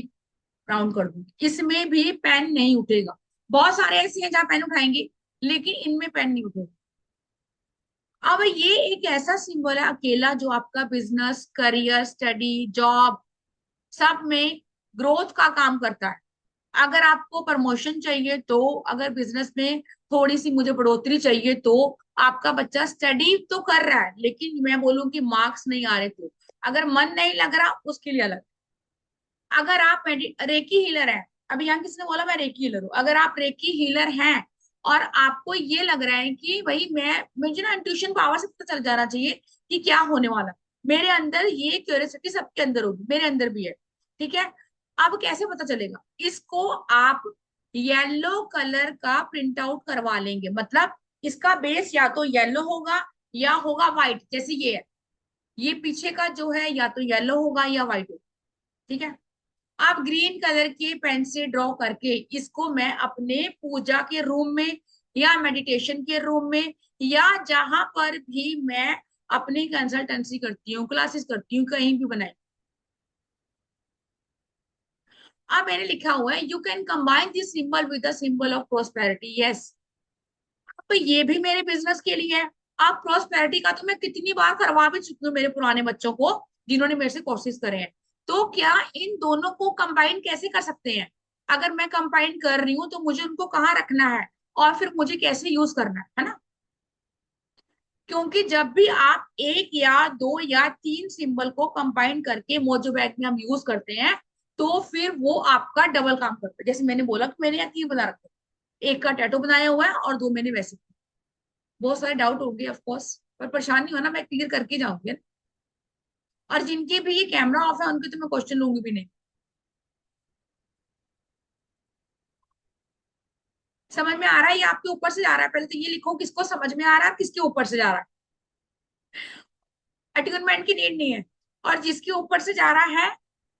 राउंड कर दूंगी। इसमें भी पेन नहीं उठेगा। बहुत सारे ऐसे हैं जहाँ पेन उठाएंगे, लेकिन इनमें पेन नहीं उठेगा। अब ये एक ऐसा सिंबल है अकेला जो आपका बिजनेस, करियर, स्टडी, जॉब, सब में ग्रोथ का काम करता है। अगर आपको प्रमोशन चाहिए तो, अगर बिजनेस में थोड़ी सी मुझे बढ़ोतरी चाहिए तो, आपका बच्चा स्टडी तो कर रहा है लेकिन मैं बोलूं कि मार्क्स नहीं आ रहे, तो अगर मन नहीं लग रहा उसके लिए अलग। अगर आप रेकी हीलर है, अभी यहाँ किसने बोला मैं रेकी हीलर हूँ, अगर आप रेकी हीलर हैं और आपको ये लग रहा है कि भाई मुझे ना इंट्यूशन पावर से पता चल जाना चाहिए कि क्या होने वाला, मेरे अंदर ये क्यूरियोसिटी सबके अंदर होगी, मेरे अंदर भी है, ठीक है। अब कैसे पता चलेगा, इसको आप येलो कलर का प्रिंट आउट करवा लेंगे, मतलब इसका बेस या तो येलो होगा या होगा व्हाइट, जैसे ये है, ये पीछे का जो है या तो येलो होगा या व्हाइट होगा, ठीक है। आप ग्रीन कलर के पेन से ड्रॉ करके इसको मैं अपने पूजा के रूम में या मेडिटेशन के रूम में या जहां पर भी मैं अपनी कंसल्टेंसी करती हूँ, क्लासेस करती हूँ, कहीं भी बनाए। अब मैंने लिखा हुआ है, you can combine this symbol with the symbol of prosperity, yes. तो ये भी मेरे बिजनेस के लिए है। अब प्रोस्पेरिटी का तो मैं कितनी बार करवा भी चुकी हूँ मेरे पुराने बच्चों को, जिन्होंने मेरे से कोर्सेज करे हैं। तो क्या इन दोनों को कंबाइन कैसे कर सकते हैं, अगर मैं कंबाइन कर रही हूँ तो मुझे उनको कहाँ रखना है और फिर मुझे कैसे यूज करना है ना। क्योंकि जब भी आप एक या दो या तीन सिंबल को कंबाइन करके मोजो बैग में हम यूज करते हैं, तो फिर वो आपका डबल काम करता है। जैसे मैंने बोला कि मैंने यहाँ तीन बना रखे, एक का टैटू बनाया हुआ है और दो मैंने वैसे। बहुत सारे डाउट होंगे ऑफ कोर्स, पर परेशान नहीं होना, मैं क्लियर करके जाऊंगी ना। और जिनके भी ये कैमरा ऑफ है उनके तो मैं क्वेश्चन लूंगी भी नहीं। समझ में आ रहा है, ये आपके ऊपर से जा रहा है, पहले तो ये लिखो किसको समझ में आ रहा है, किसके ऊपर से जा रहा है। अटूनमेंट की नीड नहीं है, और जिसके ऊपर से जा रहा है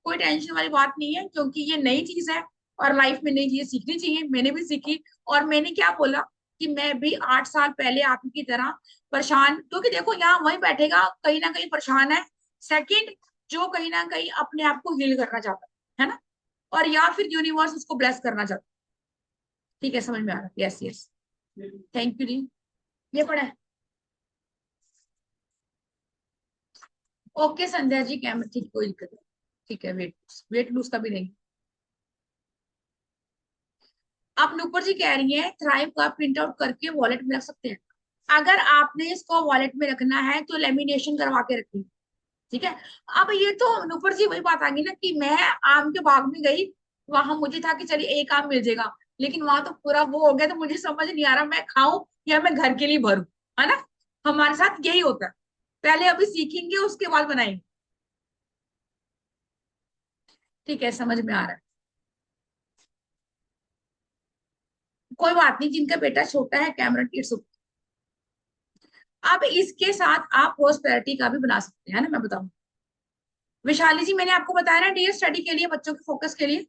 कोई टेंशन वाली बात नहीं है, क्योंकि ये नई चीज है और लाइफ में नई चीजें सीखनी चाहिए, मैंने भी सीखी। और मैंने क्या बोला कि मैं भी 8 साल पहले आप की तरह परेशान, क्योंकि देखो यहाँ वही बैठेगा कहीं ना कहीं परेशान है, सेकंड जो कहीं ना कहीं अपने आप को हील करना चाहता है ना, और या फिर यूनिवर्स उसको ब्लेस करना चाहता है। ठीक है, समझ में आ रहा है, यस यस, थैंक यू जी। ये पढ़ा है, ओके संध्या जी, कैमरा ठीक, कोई दिक्कत नहीं, ठीक है। वेट लूज का भी नहीं। आप नुपुर जी कह रही हैं थ्राइव का प्रिंट आउट करके वॉलेट में रख सकते हैं, अगर आपने इसको वॉलेट में रखना है तो लेमिनेशन करवा के रखिए, ठीक है। अब ये तो नुपुर जी वही बात आ गई ना कि मैं आम के बाग में गई, वहां मुझे था कि चलिए एक आम मिल जाएगा, लेकिन वहां तो पूरा वो हो गया, तो मुझे समझ नहीं आ रहा मैं खाऊं या मैं घर के लिए भरूं, है ना। हमारे साथ यही होता है, पहले अभी सीखेंगे उसके बाद बनाएंगे। ठीक है, समझ में आ रहा है, कोई बात नहीं, जिनका बेटा छोटा है कैमरा किड्स। अब इसके साथ आप प्रोस्पेरिटी का भी बना सकते हैं ना, मैं बताऊं। विशाली जी मैंने आपको बताया ना, डे स्टडी के लिए, बच्चों के फोकस के लिए।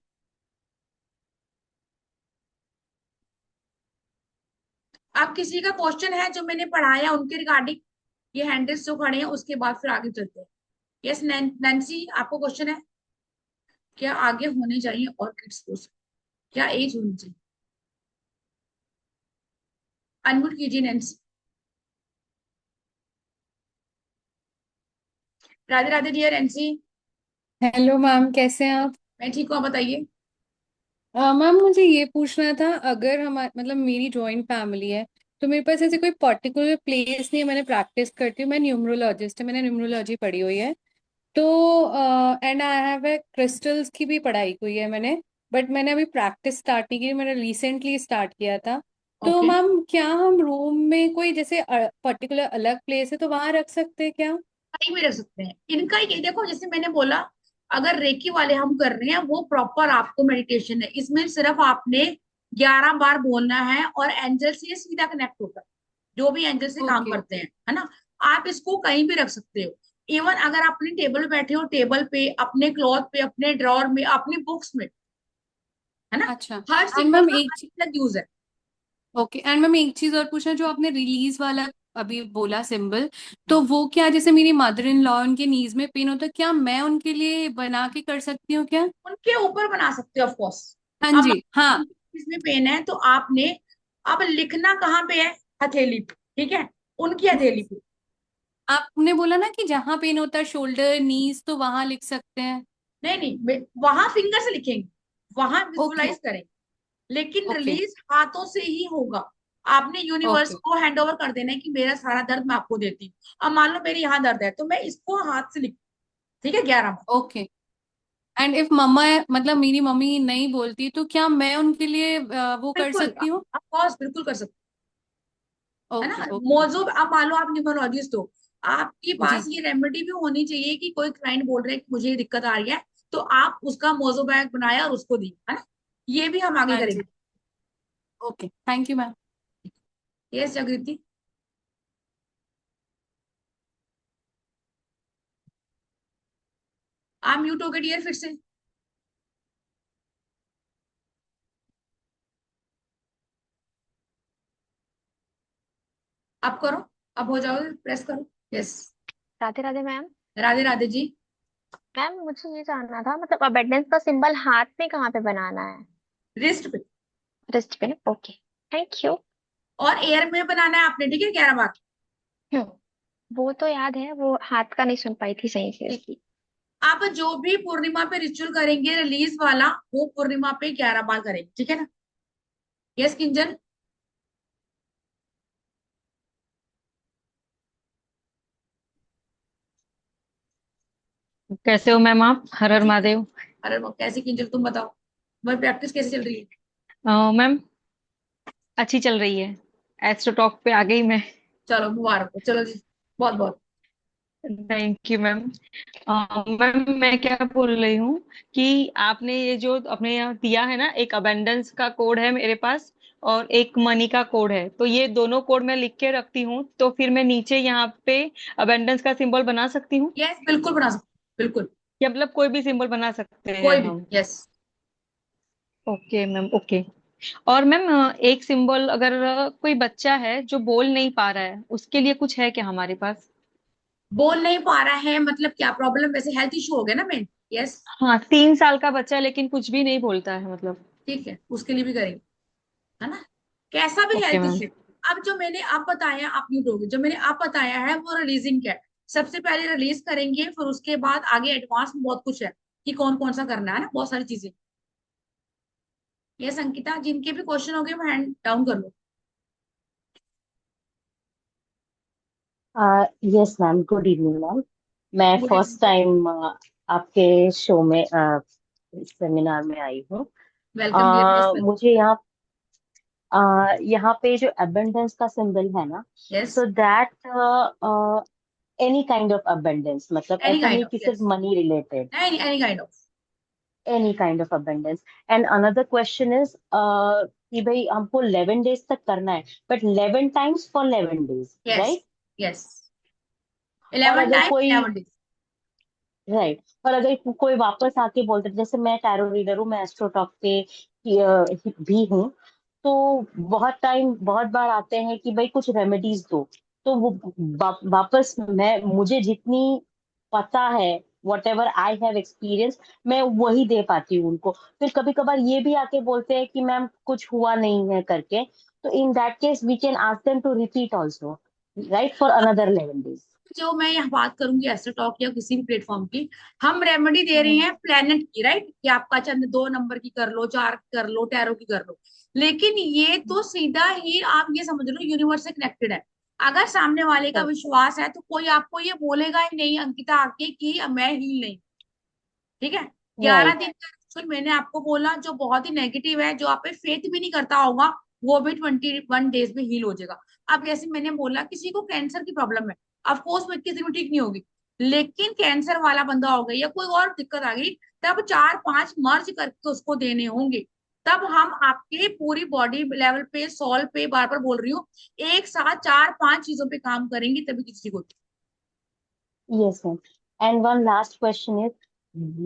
अब किसी का क्वेश्चन है जो मैंने पढ़ाया उनके रिगार्डिंग, ये हैंडल्स जो खड़े हैं, उसके बाद फिर आगे चलते हैं। यस नैन्सी, आपको क्वेश्चन है, क्या आगे होने चाहिए और किड्स कोर्स, क्या एज होनी चाहिए। अनम्यूट कीजिए Nancy. Radhe Radhe dear Nancy. Hello ma'am, कैसे हैं आप? मैं ठीक हूँ, आप बताइए। मैम मुझे ये पूछना था, अगर हमारे मतलब मेरी जॉइंट फैमिली है तो मेरे पास ऐसे कोई पर्टिकुलर प्लेस नहीं है। मैंने प्रैक्टिस करती हूँ, मैं न्यूमरोलॉजिस्ट है, मैंने न्यूमरोलॉजी पढ़ी हुई है। तो and I have a crystals की भी पढ़ाई हुई है मैंने। बट मैंने अभी प्रैक्टिस स्टार्ट नहीं की, मैंने रिसेंटली स्टार्ट किया था। तो ओके, मैम क्या हम रूम में कोई जैसे पर्टिकुलर अलग प्लेस है तो वहां रख सकते हैं क्या? कहीं भी रख सकते हैं इनका, ये देखो जैसे मैंने बोला, अगर रेकी वाले हम कर रहे हैं वो प्रॉपर आपको मेडिटेशन है, इसमें सिर्फ आपने 11 बार बोलना है और एंजल से ये सीधा कनेक्ट होता है, जो भी एंजल से काम ओके। करते हैं, है ना। आप इसको कहीं भी रख सकते हो, इवन अगर अपने टेबल पे बैठे हो, टेबल पे, अपने क्लॉथ पे, अपने ड्रॉर में, अपनी बुक्स में, है ना। अच्छा। हर एंड सिंबल मैम का एक, अलग अलग यूज है। ओके एंड मैम एक चीज और पूछना, जो आपने रिलीज वाला अभी बोला सिंबल, तो वो क्या, जैसे मेरी मदर इन लॉ उनके नीज में पेन होता है, क्या मैं उनके लिए बना के कर सकती हूँ क्या? उनके ऊपर बना सकते हो ऑफ कोर्स। हाँ अब जी, हाँ। इसमें पेन है तो आपने, अब लिखना कहाँ पे है, हथेली पे, ठीक है, उनकी हथेली पे। आपने बोला ना कि जहाँ पेन होता है शोल्डर नीज, तो वहां लिख सकते हैं। नहीं नहीं, वहां फिंगर से लिखेंगे, वहां ओके। विजुअलाइज करेंगे, लेकिन ओके। रिलीज हाथों से ही होगा। आपने यूनिवर्स ओके। को हैंड ओवर कर देना है कि मेरा सारा दर्द मैं आपको देती हूँ। अब मान लो मेरे यहाँ दर्द है तो मैं इसको हाथ से लिख, ठीक है, 11 बार। ओके। एंड इफ मम्मा, मतलब मेरी मम्मी नहीं बोलती, तो क्या मैं उनके लिए वो कर बिल्कुल, सकती हूँ? ऑफ कोर्स बिल्कुल कर सकते है ना। Okay okay. मौजूद, आप मान लो आप न्यूमरोलॉजिस्ट हो, आपके पास जी। ये रेमेडी भी होनी चाहिए कि कोई क्लाइंट बोल रहे हैं कि मुझे ये दिक्कत आ रही है, तो आप उसका मौजू बैग बनाया और उसको दी, है ना। ये भी हम आगे हाँ जी। करेंगे। Okay, thank you ma'am. Yes जागृति। आप म्यूट हो गए डियर फिर से। आप करो, अब हो जाओ, प्रेस करो। यस। राधे राधे मैम। राधे राधे जी। मैम मुझे ये जानना था, मतलब अबेंडेंस का सिंबल हाथ में कहाँ पे बनाना है? रिस्ट पे। रिस्ट पे, ओके। Thank you. और एयर में बनाना है आपने, ठीक है, 11 बार। वो तो याद है, वो हाथ का नहीं सुन पाई थी सही से ठीक। इसलिए। आप जो भी पूर्णिमा पे रिचुअल करेंगे रिलीज वाला, वो पूर्णिमा पे 11 बार करेंगे, ठीक है ना। यस किंजल। कैसे हो मैम आप? हर हर कैसी, महादेव। अरे वो कैसी किंजल, तुम बताओ, तुम्हारी प्रैक्टिस कैसे चल रही है। मैम अच्छी चल रही है। एस्ट्रो टॉक पे आ गई मैं। चलो मुबारक हो, चलो जी, बहुत बहुत। Thank you ma'am. मैम मैं क्या बोल रही हूँ कि आपने ये जो अपने यहाँ दिया है ना, एक अबेंडेंस का कोड है मेरे पास और एक मनी का कोड है, तो ये दोनों कोड मैं लिख के रखती हूँ, तो फिर मैं नीचे यहाँ पे अबेंडेंस का सिंबल बना सकती हूँ? यस बिल्कुल बना सकते, बिल्कुल। या मतलब कोई भी सिंबल बना सकते हैं कोई भी, हम? यस। Okay ma'am, okay. और मैम एक सिंबल, अगर कोई बच्चा है जो बोल नहीं पा रहा है, उसके लिए कुछ है क्या हमारे पास? बोल नहीं पा रहा है मतलब क्या प्रॉब्लम, वैसे हेल्थ इशू हो गया ना मेन। यस। हाँ, 3 साल का बच्चा है लेकिन कुछ भी नहीं बोलता है मतलब। ठीक है, उसके लिए भी करेंगे, है ना। कैसा भी ओके हेल्थ मैम। इशू। अब जो मैंने आप बताया, आप म्यूट हो गए, जो मैंने आप बताया है वो रिलीजिंग का है। सबसे पहले रिलीज करेंगे, फिर उसके बाद आगे एडवांस में बहुत कुछ है कि कौन कौन सा करना है ना, बहुत सारी चीजें। यस अंकिता, जिनके भी क्वेश्चन हो गए वो हैंड डाउन कर लो। Yes ma'am, good evening ma'am. मैं गुड फर्स्ट इवनिंग। टाइम आपके शो में सेमिनार में आई हूँ। Welcome dear, most welcome. मुझे यहाँ पे जो अबेंडेंस का सिंबल है ना, yes. So that any kind of abundance, मतलब एनी ऐसा काइंड नहीं ऑफ, कि सिर्फ yes. Money related, any any kind of. Any kind of abundance. And another question is कि भाई हमको 11 डेज तक करना है, but 11 times for 11 days, yes. Right? Yes. और 11 अगर टाइम कोई, 11 डेज। राइट, और अगर कोई वापस आके बोलते, जैसे मैं टैरो रीडर हूँ, मैं एस्ट्रोटॉक पे भी हूँ, तो बहुत टाइम, बहुत बार आते हैं कि भाई कुछ रेमेडीज दो, तो वो वापस मैं, मुझे जितनी पता है, what ever I have experience, मैं वही दे पाती हूँ उनको। फिर कभी कभार ये भी आके बोलते हैं कि मैम कुछ हुआ नहीं है करके, तो in that case we can ask them to repeat also, right, for another 11 days. जो मैं यहाँ बात करूंगी एस्ट्रो टॉक या किसी भी प्लेटफॉर्म की, हम रेमेडी दे रहे हैं प्लेनेट की, राइट, कि आपका चंद्र 2 नंबर की कर लो, 4 कर लो, टैरो की कर लो। लेकिन ये तो सीधा ही आप ये समझ लो यूनिवर्स से कनेक्टेड है। अगर सामने वाले का विश्वास है तो कोई आपको ये बोलेगा ही नहीं अंकिता आके कि मैं हील नहीं। ठीक है। 11 दिन का रिचुअल मैंने आपको बोला, जो बहुत ही नेगेटिव है, जो आप पे फेथ भी नहीं करता होगा, वो भी 21 डेज में हील हो जाएगा। अब जैसे मैंने बोला, किसी को कैंसर की प्रॉब्लम है, ऑफकोर्स वो 21 दिन में ठीक नहीं होगी, लेकिन कैंसर वाला बंदा हो गया या कोई और दिक्कत आ गई, तब 4-5 मर्ज करके उसको देने होंगे। तब हम आपके पूरी बॉडी लेवल पे, सॉल पे, बार बार बोल रही हूँ, एक साथ 4-5 चीजों पे काम करेंगे तभी किसी को। Yes ma'am. And one last question is,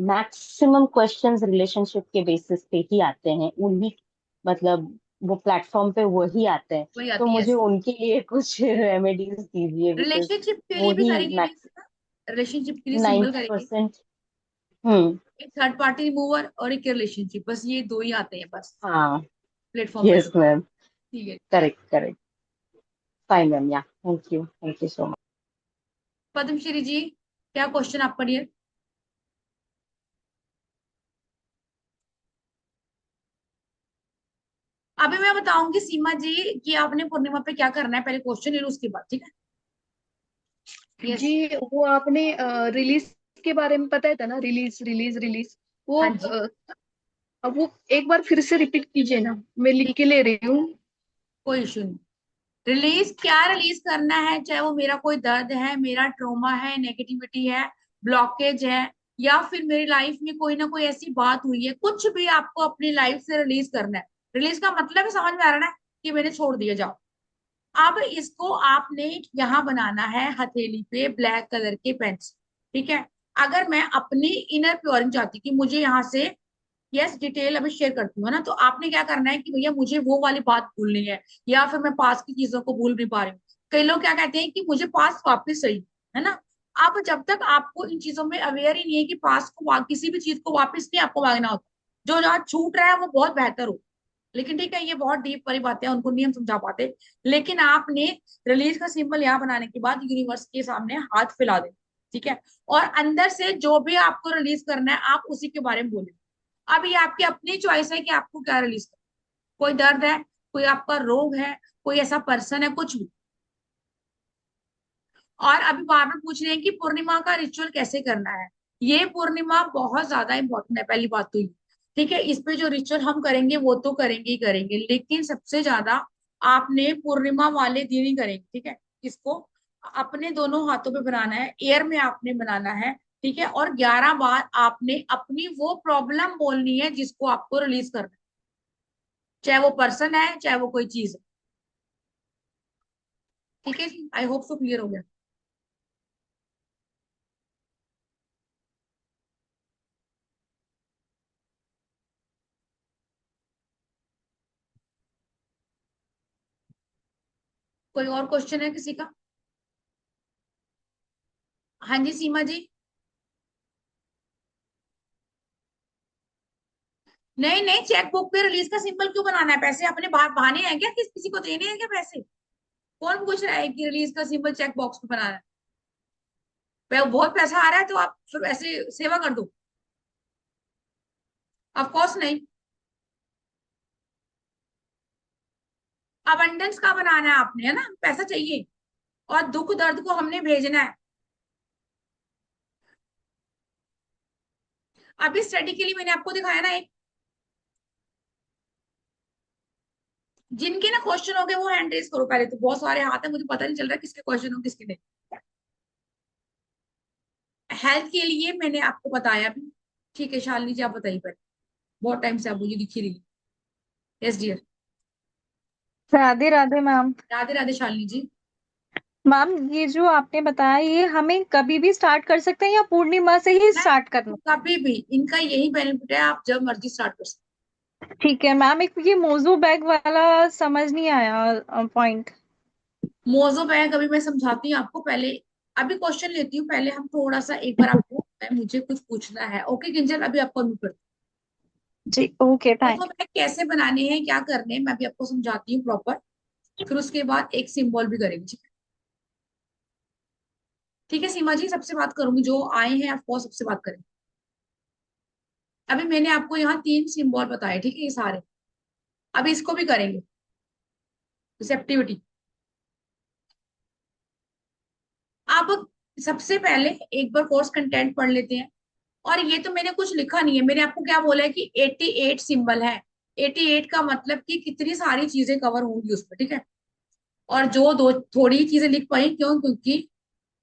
maximum questions relationship के बेसिस पे ही आते हैं, उन्हीं, मतलब वो प्लेटफॉर्म पे वही आते हैं, वही तो आती है। मुझे उनके लिए कुछ रेमेडीज दीजिए, बिकॉज रिलेशनशिप के लिए भी वही करेंगे नहीं, मैक्स रिलेशनशिप के लिए सिंबल करेंगे। 90%। हम्म। एक थर्ड पार्टी रिमूवर और एक रिलेशनशिप, बस ये दो ही आते हैं बस हाँ। प्लेटफॉर्म पे तो। Yes ma'am. ठीक है। Correct correct. फाइन मैम, या thank you so much. Padmashri ji, क्या क्वेश्चन आप पढ़िए। अभी मैं बताऊंगी सीमा जी कि आपने पूर्णिमा पे क्या करना है, पहले क्वेश्चन ले लो उसके बाद, ठीक है। यस। जी, वो आपने रिलीज के बारे में बताया था ना, रिलीज रिलीज रिलीज। वो हाँ जी, अब वो एक बार फिर से रिपीट कीजिए ना, मैं लिख ठीक, के ले रही हूँ। कोई इशू नहीं। रिलीज क्या रिलीज करना है, चाहे वो मेरा कोई दर्द है, मेरा ट्रॉमा है, नेगेटिविटी है, ब्लॉकेज है, या फिर मेरी लाइफ में कोई ना कोई ऐसी बात हुई है, कुछ भी आपको अपनी लाइफ से रिलीज करना है। रिलीज का मतलब है, समझ में आ रहा है ना, कि मैंने छोड़ दिया, जाओ। अब इसको आपने यहाँ बनाना है हथेली पे ब्लैक कलर के पेन से। ठीक है। अगर मैं अपनी इनर प्योरिंग चाहती कि मुझे यहाँ से, यस, डिटेल अभी शेयर करती हूँ ना, तो आपने क्या करना है कि भैया मुझे वो वाली बात भूलनी है, या फिर मैं पास की चीजों को भूल नहीं पा रही हूँ। कई लोग क्या कहते हैं कि मुझे पास वापस चाहिए, है ना। अब जब तक आपको इन चीजों में अवेयर ही नहीं है कि पास को किसी भी चीज को वापस नहीं आपको मांगना होता, जो जहाँ छूट रहा है वो बहुत बेहतर हो। लेकिन ठीक है, ये बहुत डीप वाली बातें हैं, उनको नहीं हम समझा पाते। लेकिन आपने रिलीज का सिंबल यहाँ बनाने के बाद यूनिवर्स के सामने हाथ फैला दे। ठीक है। और अंदर से जो भी आपको रिलीज करना है, आप उसी के बारे में बोले। अब ये आपकी अपनी चॉइस है कि आपको क्या रिलीज करना है। कोई दर्द है, कोई आपका रोग है, कोई ऐसा पर्सन है, कुछ भी। और अभी बार बार पूछ रहे हैं कि पूर्णिमा का रिचुअल कैसे करना है। ये पूर्णिमा बहुत ज्यादा इंपॉर्टेंट है, पहली बात तो ये। ठीक है, इस पे जो रिचुअल हम करेंगे वो तो करेंगे ही करेंगे, लेकिन सबसे ज्यादा आपने पूर्णिमा वाले दिन ही करेंगे। ठीक है। इसको अपने दोनों हाथों पे बनाना है, एयर में आपने बनाना है। ठीक है। और 11 बार आपने अपनी वो प्रॉब्लम बोलनी है जिसको आपको रिलीज करना है, चाहे वो पर्सन है, चाहे वो कोई चीज है। ठीक है जी, आई होप सो क्लियर हो गया। कोई और क्वेश्चन है किसी का? हाँ जी, सीमा जी। नहीं नहीं, चेक बुक पे रिलीज का सिंबल क्यों बनाना है? पैसे अपने बाहर बहाने हैं क्या? किसी को देने हैं क्या पैसे? कौन पूछ रहा है कि रिलीज का सिंबल चेक बॉक्स पे बनाना है? बहुत पैसा आ रहा है तो आप फिर ऐसे सेवा कर दो? ऑफ कोर्स नहीं। अबंडेंस का बनाना है आपने, है ना, पैसा चाहिए। और दुख दर्द को हमने भेजना है। अभी स्टडी के लिए मैंने आपको दिखाया ना एक, जिनके ना क्वेश्चन हो गए वो हैंड रेस करो पहले। तो बहुत सारे हाथ है, मुझे पता नहीं चल रहा किसके क्वेश्चन हो किसके नहीं। हेल्थ के लिए मैंने आपको बताया भी। ठीक है, शालिनी जी आप बताइए पहले, बहुत टाइम से आप मुझे दिखी रही। Yes dear. Radhe Radhe ma'am. Radhe Radhe Shalini ji. Ma'am ये जो आपने बताया ये हमें कभी भी स्टार्ट कर सकते हैं या पूर्णिमा से ही नहीं, स्टार्ट करना? कभी भी इनका यही बेनिफिट है, आप जब मर्जी स्टार्ट कर सकते ठीक है मैम, एक ये मोजो बैग वाला समझ नहीं आया पॉइंट। हैं। मोजो बैग अभी मैं समझाती हूँ आपको पहले। अभी क्वेश्चन लेती हूँ पहले, हम थोड़ा सा एक बार आपको, मुझे कुछ पूछना है। ओके किंजल, अभी आपको अनम्यूट करती जी ओके हूँ। Mojo thank. बैग कैसे बनाने हैं, क्या करने हैं, मैं भी आपको समझाती हूँ प्रॉपर। फिर उसके बाद एक सिंबल भी करेंगे। ठीक है। ठीक है सीमा जी, सबसे बात करूंगी, जो आए हैं आपको सबसे बात करें। अभी मैंने आपको यहाँ 3 सिंबल बताए, ठीक है, ये सारे। अभी इसको भी करेंगे, रिसेप्टिविटी। अब सबसे पहले एक बार कोर्स कंटेंट पढ़ लेते हैं। और ये तो मैंने कुछ लिखा नहीं है, मैंने आपको क्या बोला है कि 88 सिंबल है। 88 का मतलब कि कितनी सारी चीजें कवर होंगी उसमें। ठीक है। और जो दो थोड़ी चीजें लिख पाई, क्यों? क्योंकि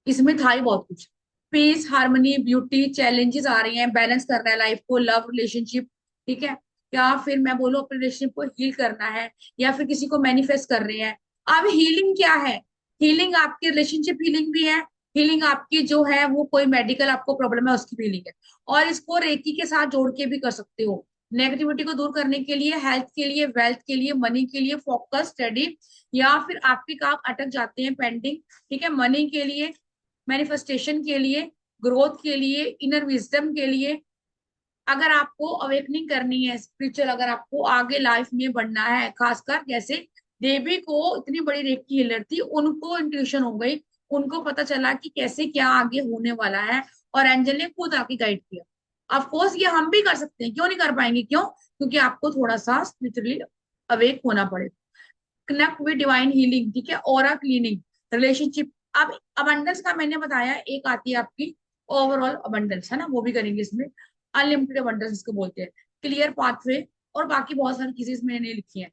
इसमें था ही बहुत कुछ। पीस, हार्मनी, ब्यूटी, चैलेंजेस आ रही हैं, बैलेंस करना है लाइफ को, लव, रिलेशनशिप। ठीक है। या फिर मैं बोलूँ अपने रिलेशनशिप को हील करना है, या फिर किसी को मैनिफेस्ट कर रहे हैं। अब हीलिंग क्या है? हीलिंग आपकी रिलेशनशिप हीलिंग भी है। हीलिंग आपकी जो है वो कोई मेडिकल आपको प्रॉब्लम है उसकी हीलिंग है। और इसको रेकी के साथ जोड़ के भी कर सकते हो। नेगेटिविटी को दूर करने के लिए, हेल्थ के लिए, वेल्थ के लिए, मनी के लिए, फोकस, स्टडी, या फिर आपके काम अटक जाते हैं पेंडिंग। ठीक है, मनी के लिए, मैनिफेस्टेशन के लिए, ग्रोथ के लिए, इनर विजडम के लिए। अगर आपको अवेकनिंग करनी है स्पिरिचुअल, अगर आपको आगे लाइफ में बढ़ना है, खासकर जैसे देवी को इतनी बड़ी रेकी हीलर थी, उनको इंट्यूशन हो गई, उनको पता चला कि कैसे क्या आगे होने वाला है, और एंजल ने खुद आके गाइड किया। ऑफ कोर्स ये हम भी कर सकते हैं, क्यों नहीं कर पाएंगे? क्यों? क्योंकि आपको थोड़ा सा स्पिरिचुअली अवेक होना पड़ेगा। Connect with divine healing. ठीक है। Aura cleaning, relationship. अब अबंडेंस का मैंने बताया, एक आती है आपकी ओवरऑल अबंडेंस, है ना, वो भी करेंगे इसमें। अनलिमिटेड अबंडेंस इसको बोलते हैं, क्लियर पाथवे, और बाकी बहुत सारी चीजें इसमें मैंने लिखी हैं।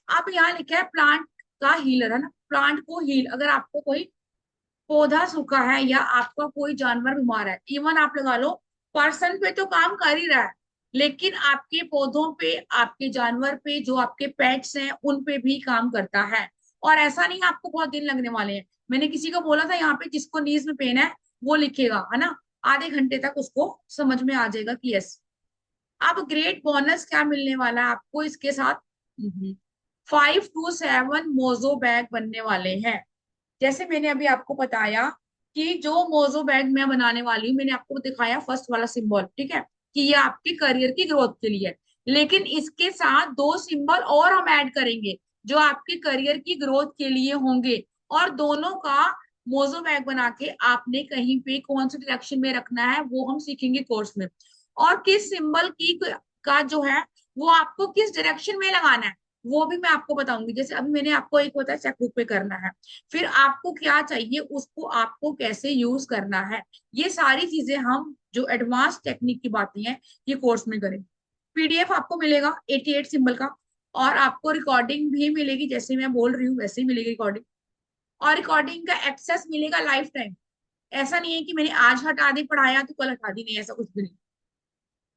अब यहाँ लिखा है प्लांट का हीलर, है ना, प्लांट को हील, अगर आपको कोई पौधा सूखा है या आपका कोई जानवर बीमार है, इवन आप लगा लो पर्सन पे तो काम कर ही रहा है, लेकिन आपके पौधों पे, आपके जानवर पे, जो आपके पेट्स हैं उन पे भी काम करता है। और ऐसा नहीं है आपको बहुत दिन लगने वाले हैं। मैंने किसी को बोला था यहाँ पे जिसको नीज में पेन है वो लिखेगा, है ना, आधे घंटे तक उसको समझ में आ जाएगा कि यस। अब ग्रेट बोनस क्या मिलने वाला है आपको इसके साथ, 5 to 7 मोजो बैग बनने वाले हैं। जैसे मैंने अभी आपको बताया कि जो मोजो बैग मैं बनाने वाली हूँ, मैंने आपको दिखाया फर्स्ट वाला सिंबल, ठीक है, कि ये आपके करियर की ग्रोथ के लिए है। लेकिन इसके साथ 2 सिंबल और हम ऐड करेंगे जो आपके करियर की ग्रोथ के लिए होंगे, और दोनों का मोजो बैग बना के आपने कहीं पे कौन से डायरेक्शन में रखना है वो हम सीखेंगे कोर्स में। और किस सिंबल की का जो है वो आपको किस डायरेक्शन में लगाना है वो भी मैं आपको बताऊंगी। जैसे अभी मैंने आपको एक बताया चेकबुक पे करना है, फिर आपको क्या चाहिए, उसको आपको कैसे यूज करना है, ये सारी चीजें हम जो एडवांस टेक्निक की बातें हैं ये कोर्स में करेंगे। पीडीएफ आपको मिलेगा 88 सिंबल का, और आपको रिकॉर्डिंग भी मिलेगी, जैसे मैं बोल रही हूँ वैसे ही मिलेगी रिकॉर्डिंग, और रिकॉर्डिंग का एक्सेस मिलेगा लाइफ टाइम। ऐसा नहीं है कि मैंने आज हटा दी पढ़ाया तो कल हटा दी, नहीं, ऐसा कुछ भी नहीं।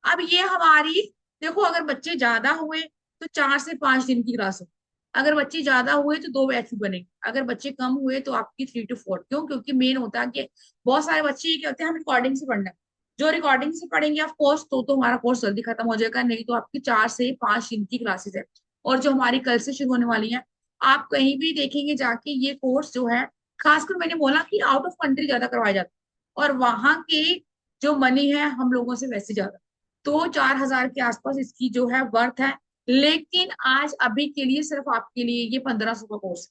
अब ये हमारी, देखो अगर बच्चे ज्यादा हुए तो 4 से 5 दिन की क्लास हो, अगर बच्चे ज्यादा हुए तो 2 बैच भी बनेंगे, अगर बच्चे कम हुए तो आपकी 3 to 4। क्यों? क्योंकि मेन होता है कि बहुत सारे बच्चे ये क्या होते हैं, हम रिकॉर्डिंग से पढ़ना है, जो रिकॉर्डिंग से पढ़ेंगे ऑफ कोर्स तो हमारा कोर्स जल्दी खत्म हो जाएगा, नहीं तो आपकी 4 से 5 दिन की क्लासेस है। और जो हमारी कल से शुरू होने वाली है, आप कहीं भी देखेंगे जाके ये कोर्स जो है, खासकर मैंने बोला कि आउट ऑफ कंट्री ज्यादा करवाया जाता है, और वहां के जो मनी है हम लोगों से वैसे ज्यादा, तो 4,000 के आसपास इसकी जो है वर्थ है। लेकिन आज अभी के लिए सिर्फ आपके लिए ये 1,500 का कोर्स है।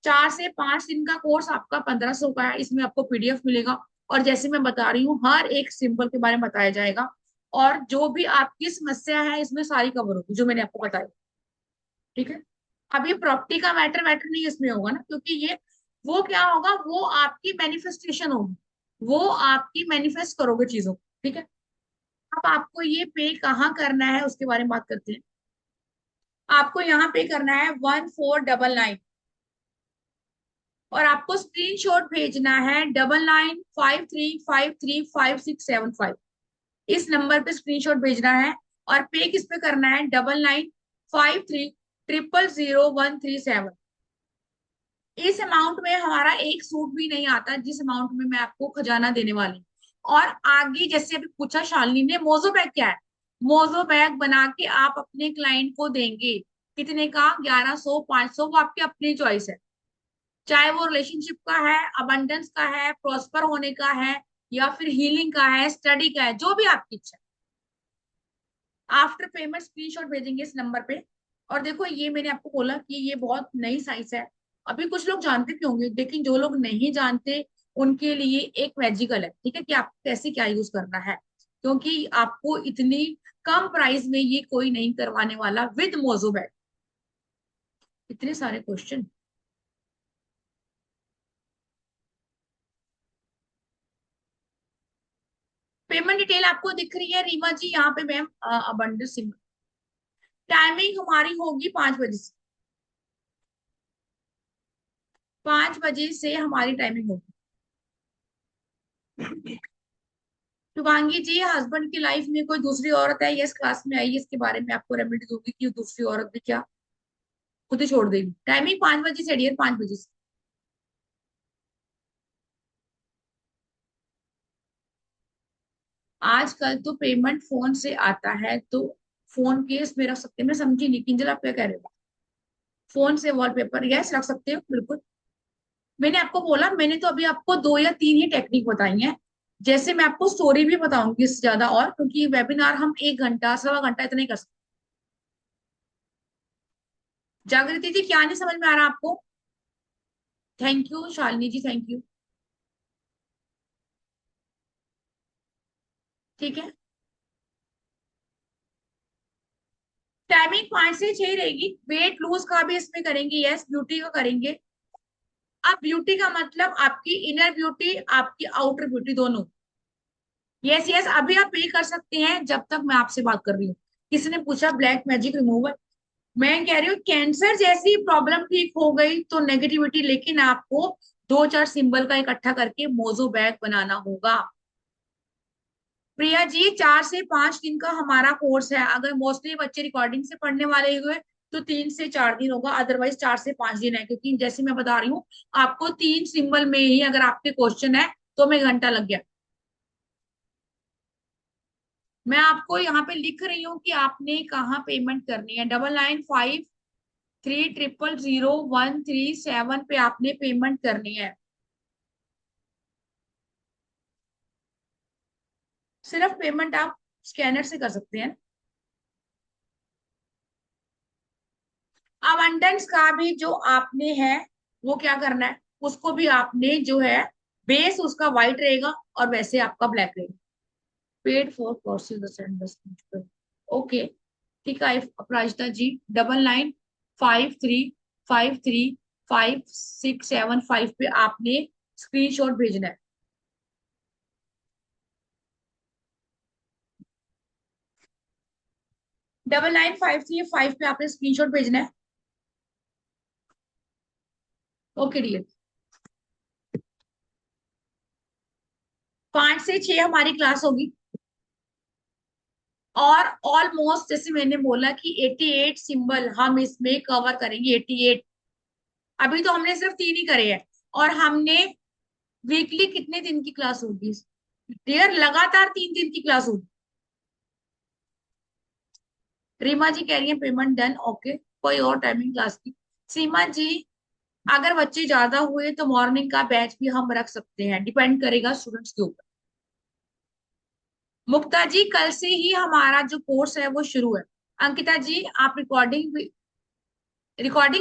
4 से 5 दिन का कोर्स आपका 1,500 का है, इसमें आपको पीडीएफ मिलेगा, और जैसे मैं बता रही हूँ हर एक सिंबल के बारे में बताया जाएगा, और जो भी आपकी समस्या है इसमें सारी कवर होगी जो मैंने आपको बताया, ठीक है। अब ये प्रॉपर्टी का मैटर मैटर नहीं इसमें होगा ना, क्योंकि ये वो क्या होगा, वो आपकी मैनिफेस्टेशन होगी, वो आपकी मैनिफेस्ट करोगे चीजों को, ठीक है। अब आपको ये पे कहाँ करना है उसके बारे में बात करते हैं। आपको यहाँ पे करना है 1499, और आपको स्क्रीनशॉट भेजना है 9953535675, इस नंबर पे स्क्रीनशॉट भेजना है। और पे किस पे करना है, 9953000137। इस अमाउंट में हमारा एक सूट भी नहीं आता जिस अमाउंट में मैं आपको खजाना देने वाली हूँ। और आगे जैसे अभी पूछा शालिनी ने, मोजो बैग क्या है, मोजो बैग बना के आप अपने क्लाइंट को देंगे, कितने का, 1100 500, वो आपकी अपनी चॉइस है, चाहे वो रिलेशनशिप का है, अबंडेंस का है, प्रॉस्पर होने का है, या फिर हीलिंग का है, स्टडी का है, जो भी आपकी इच्छा है। आफ्टर पेमेंट स्क्रीनशॉट भेजेंगे इस नंबर पे। और देखो ये मैंने आपको बोला कि ये बहुत नई साइंस है, अभी कुछ लोग जानते भी होंगे, लेकिन जो लोग नहीं जानते उनके लिए एक मैजिकल है, ठीक है, कि आपको कैसे क्या यूज करना है, क्योंकि आपको इतनी कम प्राइस में ये कोई नहीं करवाने वाला विद मोजो बैग। इतने सारे क्वेश्चन। पेमेंट डिटेल आपको दिख रही है रीमा जी यहाँ पे मैम, अबंडर सिंह। टाइमिंग हमारी होगी 5 बजे से, 5 बजे से हमारी टाइमिंग होगी। शुभांगी जी, हस्बैंड की लाइफ में कोई दूसरी औरत है, यस क्लास में आई, इसके बारे में आपको रेमेडी दूंगी कि दूसरी औरत भी क्या खुद ही छोड़ देगी। टाइमिंग 5 बजे से डियर, 5 बजे से। आजकल तो पेमेंट फोन से आता है, तो फोन केस में रख सकते हैं, मैं समझी नहीं किंजल आप क्या कह रहे हो। फोन से वॉलपेपर, यस रख सकते हो बिल्कुल। मैंने आपको बोला, मैंने तो अभी आपको 2 या 3 ही टेक्निक बताई हैं, जैसे मैं आपको स्टोरी भी बताऊंगी इससे ज्यादा, और क्योंकि वेबिनार हम 1 घंटा 1.25 घंटा इतना ही कर सकते। जागृति जी क्या नहीं समझ में आ रहा आपको? Thank you Shalini ji, thank you. ठीक है, टाइमिंग 5 से 6 रहेगी। वेट लूज का भी इसमें करेंगे, यस, ब्यूटी का करेंगे। अब ब्यूटी का मतलब आपकी इनर ब्यूटी, आपकी आउटर ब्यूटी दोनों, यस यस, अभी आप पे कर सकते हैं जब तक मैं आपसे बात कर रही हूँ। किसी ने पूछा ब्लैक मैजिक रिमूवर, मैं कह रही हूँ कैंसर जैसी प्रॉब्लम ठीक हो गई तो नेगेटिविटी, लेकिन आपको 2-4 सिंबल का इकट्ठा करके मोजो बैग बनाना होगा। प्रिया जी 4 से 5 दिन का हमारा कोर्स है, अगर मोस्टली बच्चे रिकॉर्डिंग से पढ़ने वाले हुए तो 3 से 4 दिन होगा, अदरवाइज 4 से 5 दिन है, क्योंकि जैसे मैं बता रही हूँ आपको 3 सिंबल में ही अगर आपके क्वेश्चन है तो मैं घंटा लग गया। मैं आपको यहाँ पे लिख रही हूँ कि आपने कहाँ पेमेंट करनी है। 9953000137 पे आपने पेमेंट करनी है। सिर्फ पेमेंट आप स्कैनर से कर सकते हैं। अबंडेंस का भी जो आपने है वो क्या करना है, उसको भी आपने जो है बेस उसका व्हाइट रहेगा और वैसे आपका ब्लैक रहेगा। Paid for courses. ओके ठीक है अपराजिता जी। 9953535675 पे आपने स्क्रीनशॉट भेजना है। डबल 9953 पे आपने स्क्रीनशॉट भेजना है। Okay dear. 5 से 6 हमारी क्लास होगी और ऑलमोस्ट जैसे मैंने बोला कि 88 सिंबल हम इसमें कवर करेंगे। 88, अभी तो हमने सिर्फ 3 ही करे हैं। और हमने वीकली कितने दिन की क्लास होगी डियर? लगातार 3 दिन की क्लास होगी। रीमा जी कह रही है पेमेंट डन। ओके, कोई और टाइमिंग क्लास की? सीमा जी अगर बच्चे ज्यादा हुए तो मॉर्निंग का बैच भी हम रख सकते हैं, डिपेंड करेगा स्टूडेंट्स के ऊपर। मुक्ता जी कल से ही हमारा जो कोर्स है वो शुरू है। अंकिता जी आप रिकॉर्डिंग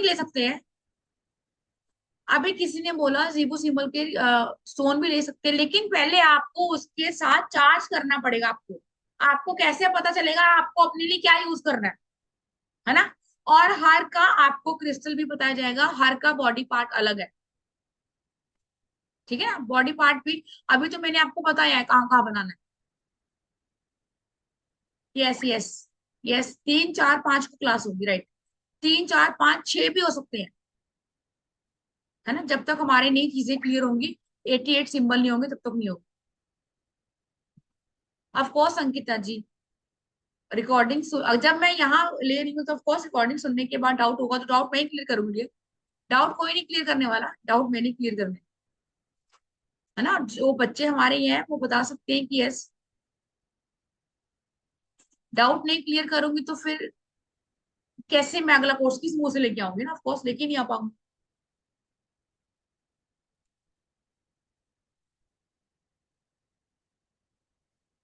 ले सकते हैं। अभी किसी ने बोला जीबू सिंबल के स्टोन भी ले सकते हैं, लेकिन पहले आपको उसके साथ चार्ज करना पड़ेगा। आपको आपको कैसे पता चलेगा आपको अपने लिए क्या यूज करना है ना? और हर का आपको क्रिस्टल भी बताया जाएगा, हर का बॉडी पार्ट अलग है, ठीक है ना? बॉडी पार्ट भी अभी तो मैंने आपको बताया है कहाँ कहाँ बनाना है। यस यस यस, 3 4 5 को क्लास होगी, राइट। 3 4 5 6 भी हो सकते हैं, है ना? जब तक हमारे नई चीजें क्लियर होंगी, 88 सिंबल नहीं होंगे तब तक नहीं होगी। Of course Ankita ji recording जब मैं यहाँ ले रही हूँ तो ऑफ कोर्स रिकॉर्डिंग सुनने के बाद डाउट होगा तो डाउट मैं ही क्लियर करूंगी। डाउट कोई नहीं क्लियर करने वाला, डाउट मैंने क्लियर करने, है ना? जो बच्चे हमारे ये हैं वो बता सकते हैं कि यस। डाउट नहीं क्लियर करूंगी तो फिर कैसे मैं अगला कोर्स किस मुंह से लेके आऊंगी ना? ऑफ कोर्स लेके नहीं आ पाऊंगी।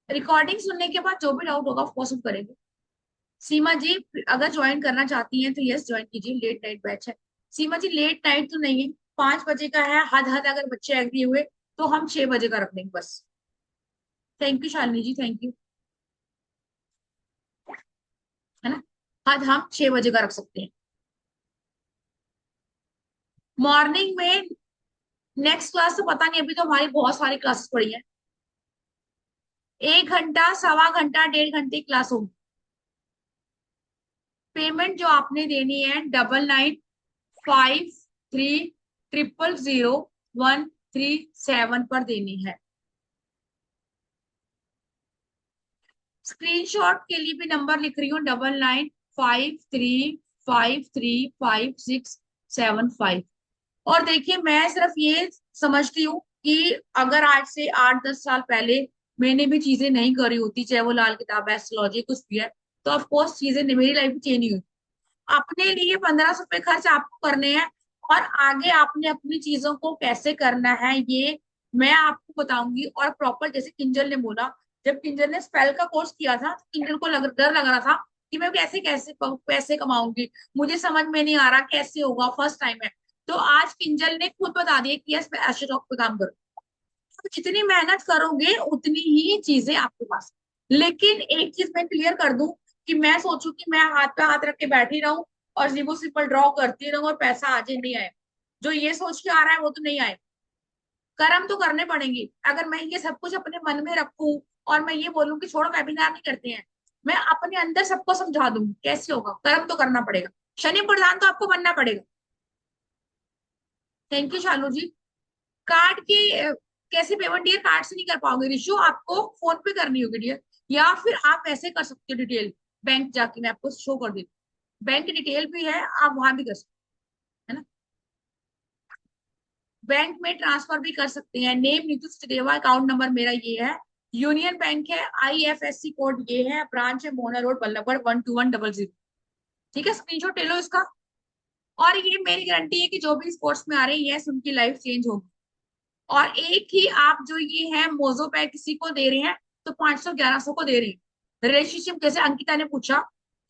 रिकॉर्डिंग सुनने के बाद जो भी डाउट होगा ऑफ कोर्स हम करेंगे। सीमा जी अगर ज्वाइन करना चाहती हैं तो यस ज्वाइन कीजिए, लेट नाइट बैच है। सीमा जी लेट नाइट तो नहीं है, 5 बजे का है। हद हद अगर बच्चे एग्री हुए तो हम 6 बजे का रख देंगे बस। Thank you Shalini ji, thank you, है ना? हद हम 6 बजे का रख सकते हैं। मॉर्निंग में नेक्स्ट क्लास तो पता नहीं, अभी तो हमारी बहुत सारी क्लासेस पड़ी हैं। 1 घंटा 1.25 घंटा 1.5 घंटे की क्लास होगी। पेमेंट जो आपने देनी है 9953000137 पर देनी है। स्क्रीनशॉट के लिए भी नंबर लिख रही हूँ 9953535675। और देखिए मैं सिर्फ ये समझती हूँ कि अगर आज से 8-10 साल पहले मैंने भी चीजें नहीं करी होती, चाहे वो लाल किताब है, एस्ट्रोलॉजी कुछ भी है, तो ऑफ कोर्स चीजें मेरी लाइफ में चेंज नहीं हुई। अपने लिए 1500 रुपए खर्च आपको करने हैं और आगे आपने अपनी चीजों को कैसे करना है ये मैं आपको बताऊंगी। और प्रॉपर जैसे किंजल ने बोला, जब किंजल ने स्पेल का कोर्स किया था तो किंजल को डर लग रहा था कि मैं कैसे कैसे पैसे कमाऊंगी, मुझे समझ में नहीं आ रहा कैसे होगा, फर्स्ट टाइम है। तो आज किंजल ने खुद बता दिया कि यस मैं एस्ट्रोटॉक पे काम करूँ। तो जितनी मेहनत करोगे उतनी ही चीजें आपके पास। लेकिन एक चीज मैं क्लियर कर दूं कि मैं सोचूं कि मैं हाथ पे हाथ रख के बैठी रहूं और जीरो सिंपल ड्रॉ करती रहूं और पैसा आज नहीं आए, जो ये सोच के आ रहा है वो तो नहीं आए। कर्म तो करने पड़ेंगे। अगर मैं ये सब कुछ अपने मन में रखूं और मैं ये बोलूँ कि छोड़ो वेबिनार नहीं करते हैं, मैं अपने अंदर सबको समझा दूंगी कैसे होगा, कर्म तो करना पड़ेगा, शनि प्रधान तो आपको बनना पड़ेगा। Thank you Shalu ji. Card की कैसे पेमेंट डियर, कार्ड से नहीं कर पाओगे रिशु, आपको फोन पे करनी होगी डियर, या फिर आप ऐसे कर सकते हो डिटेल, बैंक जाके मैं आपको शो कर देती हूँ, बैंक डिटेल भी है, आप वहां भी कर सकते हैं, है ना। बैंक में ट्रांसफर भी कर सकते हैं। Name Neetu Sachdeva, account number मेरा ये है, यूनियन बैंक है, IFSC कोड ये है, ब्रांच है मोना रोड बल्लभगढ़ 12100। ठीक है, स्क्रीनशॉट ले लो इसका। और ये मेरी गारंटी है कि जो भी स्पोर्ट्स में आ रहे हैं, यस उनकी लाइफ चेंज होगी। और एक ही आप जो ये है मोजो पैक किसी को दे रहे हैं तो 500 1100 को दे रहे हैं। रिलेशनशिप, जैसे अंकिता ने पूछा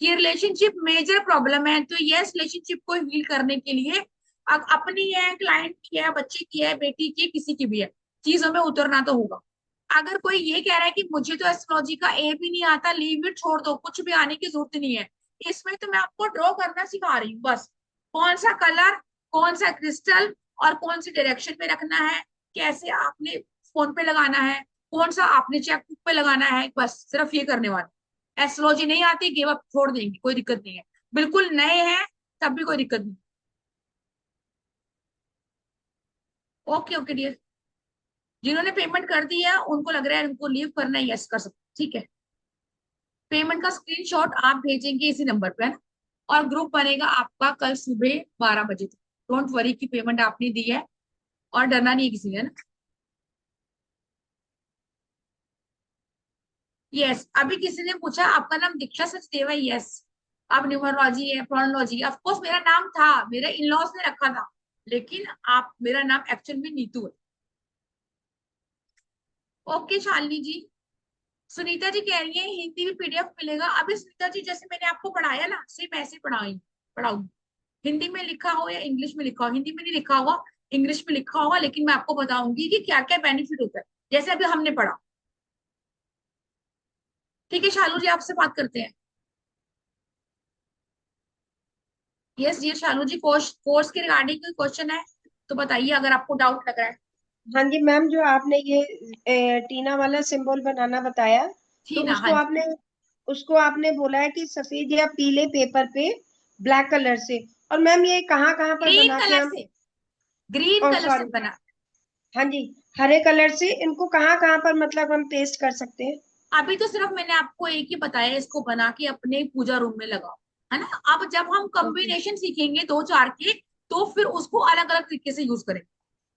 कि रिलेशनशिप मेजर प्रॉब्लम है, तो यस रिलेशनशिप को हील करने के लिए अपनी है, क्लाइंट की है, बच्चे की है, बेटी की है, किसी की भी है, चीजों में उतरना तो होगा। अगर कोई ये कह रहा है कि मुझे तो एस्ट्रोलॉजी का ए भी नहीं आता, लीव इट, छोड़ दो, कुछ भी आने की जरूरत नहीं है, इसमें तो मैं आपको ड्रॉ करना सिखा रही हूँ बस, कौन सा कलर, कौन सा क्रिस्टल, और कौन सी डायरेक्शन में रखना है, कैसे आपने फोन पे लगाना है, कौन सा आपने चेकबुक पे लगाना है, बस सिर्फ ये करने वाला। एस्ट्रोलॉजी नहीं आती, गिव अप, छोड़ देंगे, कोई दिक्कत नहीं है, बिल्कुल नए हैं तब भी कोई दिक्कत नहीं। ओके ओके डियर, जिन्होंने पेमेंट कर दी है उनको लग रहा है उनको लीव करना है, यस कर सकते, ठीक है। पेमेंट का स्क्रीनशॉट आप भेजेंगे इसी नंबर पे, है ना, और ग्रुप बनेगा आपका कल सुबह 12 बजे तक। डोंट वरी की पेमेंट आपने दी है, और डरना नहीं है किसी ने, है ना। यस, अभी किसी ने पूछा आपका नाम दीक्षा सचदेवा, यस। अब न्यूमरोलॉजी है, प्रोनोलॉजी, ऑफ कोर्स मेरा नाम था, मेरे इन लॉज ने रखा था, लेकिन आप, मेरा नाम एक्चुअल में नीतू है। ओके शालिनी जी। सुनीता जी कह रही है हिंदी में PDF मिलेगा। अभी सुनीता जी जैसे मैंने आपको पढ़ाया ना, सेम ऐसे पढ़ाऊंगी, हिंदी में लिखा हो या इंग्लिश में लिखा हो, हिंदी में नहीं लिखा होगा, इंग्लिश में लिखा होगा, लेकिन मैं आपको बताऊंगी कि क्या क्या बेनिफिट होता है, जैसे अभी हमने पढ़ा। ठीक है शालू जी, आपसे बात करते हैं। यस जी शालू जी, कोर्स के रिगार्डिंग कोई क्वेश्चन है तो बताइए, अगर आपको डाउट लग रहा है। हाँ जी मैम, जो आपने ये टीना वाला सिंबल बनाना बताया, तो जी ना, हाँ जी, उसको आपने बोला है कि सफेद या पीले पेपर पे ब्लैक कलर से, और मैम ये कहाँ कहाँ पर ग्रीन बना के कलर हम, से, ग्रीन और कलर से सॉरी, बना। हाँ जी, हरे कलर से इनको कहाँ कहाँ पर मतलब हम पेस्ट कर सकते हैं? अभी तो सिर्फ मैंने आपको एक ही बताया, इसको बना के अपने पूजा रूम में लगाओ, है ना। अब जब हम ओके। कॉम्बिनेशन सीखेंगे दो चार के, तो फिर उसको अलग अलग तरीके से यूज करें।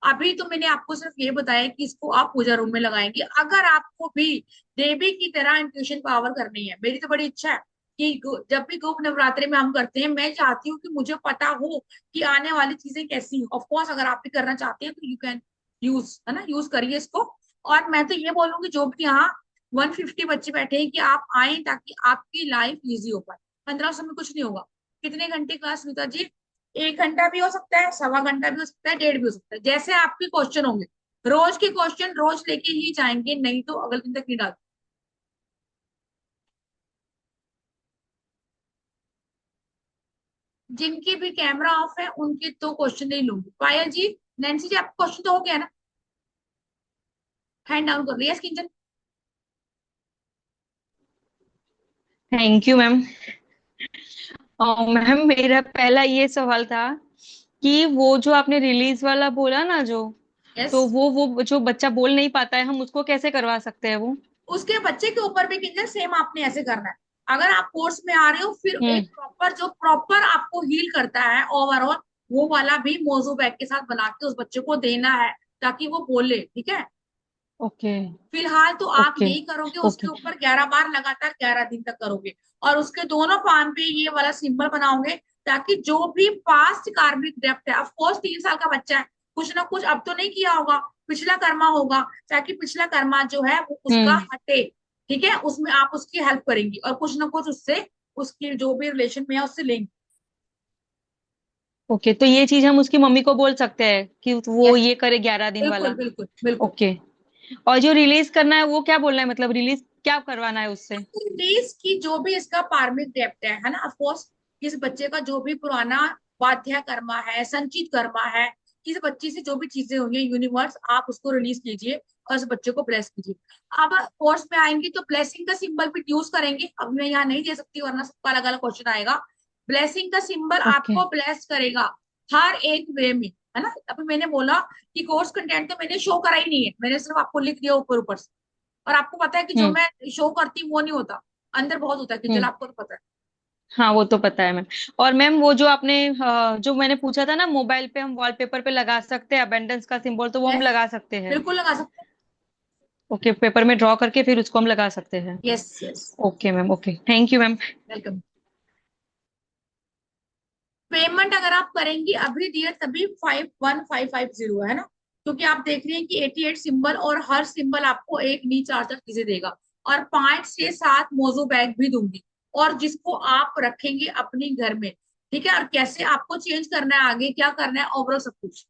अभी तो मैंने आपको सिर्फ ये बताया कि इसको आप पूजा रूम में लगाएंगे। अगर आपको भी देवी की तरह इंट्यूशन पावर करनी है, मेरी तो बड़ी इच्छा है कि जब भी गोप नवरात्रि में हम करते हैं, मैं चाहती हूँ कि मुझे पता हो कि आने वाली चीजें कैसी हैं। ऑफ कोर्स अगर आप भी करना चाहते हैं तो यू कैन यूज, है ना, यूज करिए इसको। और मैं तो ये बोलूंगी जो भी यहाँ 150 बच्चे बैठे हैं कि आप आए ताकि आपकी लाइफ इजी हो पाए। 1500 में कुछ नहीं होगा। कितने घंटे क्लास सुनीता जी? 1 घंटा भी हो सकता है, सवा घंटा भी हो सकता है, डेढ़ भी हो सकता है, जैसे आपके क्वेश्चन होंगे। रोज के क्वेश्चन रोज लेके ही जाएंगे, नहीं तो अगले दिन तक नहीं डालते। जिनकी भी कैमरा ऑफ है उनके तो क्वेश्चन नहीं लूंगी। पायल जी, नैन्सी जी, आपका क्वेश्चन तो हो गया ना? हैंड डाउन कर लिया screen. Thank you ma'am. Ma'am मेरा पहला ये सवाल था कि वो जो आपने रिलीज वाला बोला ना, जो यस, तो वो जो बच्चा बोल नहीं पाता है, हम उसको कैसे करवा सकते हैं वो? उसके बच्चे के ऊपर भी किंजल सेम आपने ऐसे करना है। अगर आप कोर्स में आ रहे हो, फिर हम्म। एक प्रॉपर जो प्रॉपर आपको हील करता है ओवरऑल, वो वाला भी मोजो बैग के साथ बना के उस बच्चे को देना है, ताकि वो बोले, ठीक है। ओके। फिलहाल तो आप ओके। यही करोगे, ओके। उसके ऊपर 11 बार लगातार 11 दिन तक करोगे, और उसके दोनों पाम पे ये वाला सिंबल बनाओगे, ताकि जो भी पास्ट कार्मिक डेप्थ है, ऑफ कोर्स 3 साल का बच्चा है, कुछ ना कुछ अब तो नहीं किया होगा, पिछला कर्मा होगा, ताकि पिछला कर्मा जो है वो उसका हम्म। हटे, ठीक है, उसमें आप उसकी हेल्प करेंगी, और कुछ ना कुछ उससे, उसकी जो भी रिलेशन में है उससे लेंगे। ओके, तो ये चीज हम उसकी मम्मी को बोल सकते हैं कि वो यस, ये करे 11 दिन बिल्कुल वाला? बिल्कुल बिल्कुल। ओके। और जो रिलीज करना है वो क्या बोलना है, मतलब रिलीज क्या करवाना है उससे? देश की जो भी इसका पार्मिक डेप्थ है ना, ऑफ कोर्स इस बच्चे का जो भी पुराना बाध्य कर्मा है, संचित कर्मा है, इस बच्चे से जो भी चीजें हुई है, यूनिवर्स आप उसको रिलीज कीजिए, और उस बच्चे को ब्लेस कीजिए। अब कोर्स में आएंगे तो ब्लेसिंग का सिंबल भी यूज करेंगे। अब मैं यहाँ नहीं दे सकती वरना सबका अलग अलग क्वेश्चन आएगा। ब्लेसिंग का सिंबल ओके। आपको ब्लेस करेगा हर एक वे में, है ना। अभी मैंने बोला कि कोर्स कंटेंट तो मैंने शो करा ही नहीं है, मैंने सिर्फ आपको लिख दिया ऊपर ऊपर से। और आपको पता है कि जो हम्म। मैं शो करती हूँ वो नहीं होता, अंदर बहुत होता है कि चलो, हम्म। आपको तो पता है। हाँ, वो तो पता है मैम। और मैम वो जो आपने जो मैंने पूछा था ना, मोबाइल पे हम वॉलपेपर पे लगा सकते हैं अबेंडेंस का सिंबल, तो वो हम यस, लगा सकते हैं। बिल्कुल लगा सकते हैं। ओके, पेपर में ड्रॉ करके फिर उसको हम लगा सकते हैं। Yes yes, okay ma'am, okay, thank you ma'am. Welcome. Payment अगर आप करेंगी अभी डियर तभी 51550 है ना, क्योंकि आप देख रहे हैं कि 88 सिंबल और हर सिंबल आपको एक नी चार चार चीजें देगा। और 5 से 7 मोजो बैग भी दूंगी, और जिसको आप रखेंगे अपने घर में। ठीक है, और कैसे आपको चेंज करना है, आगे क्या करना है, ओवरऑल सब कुछ।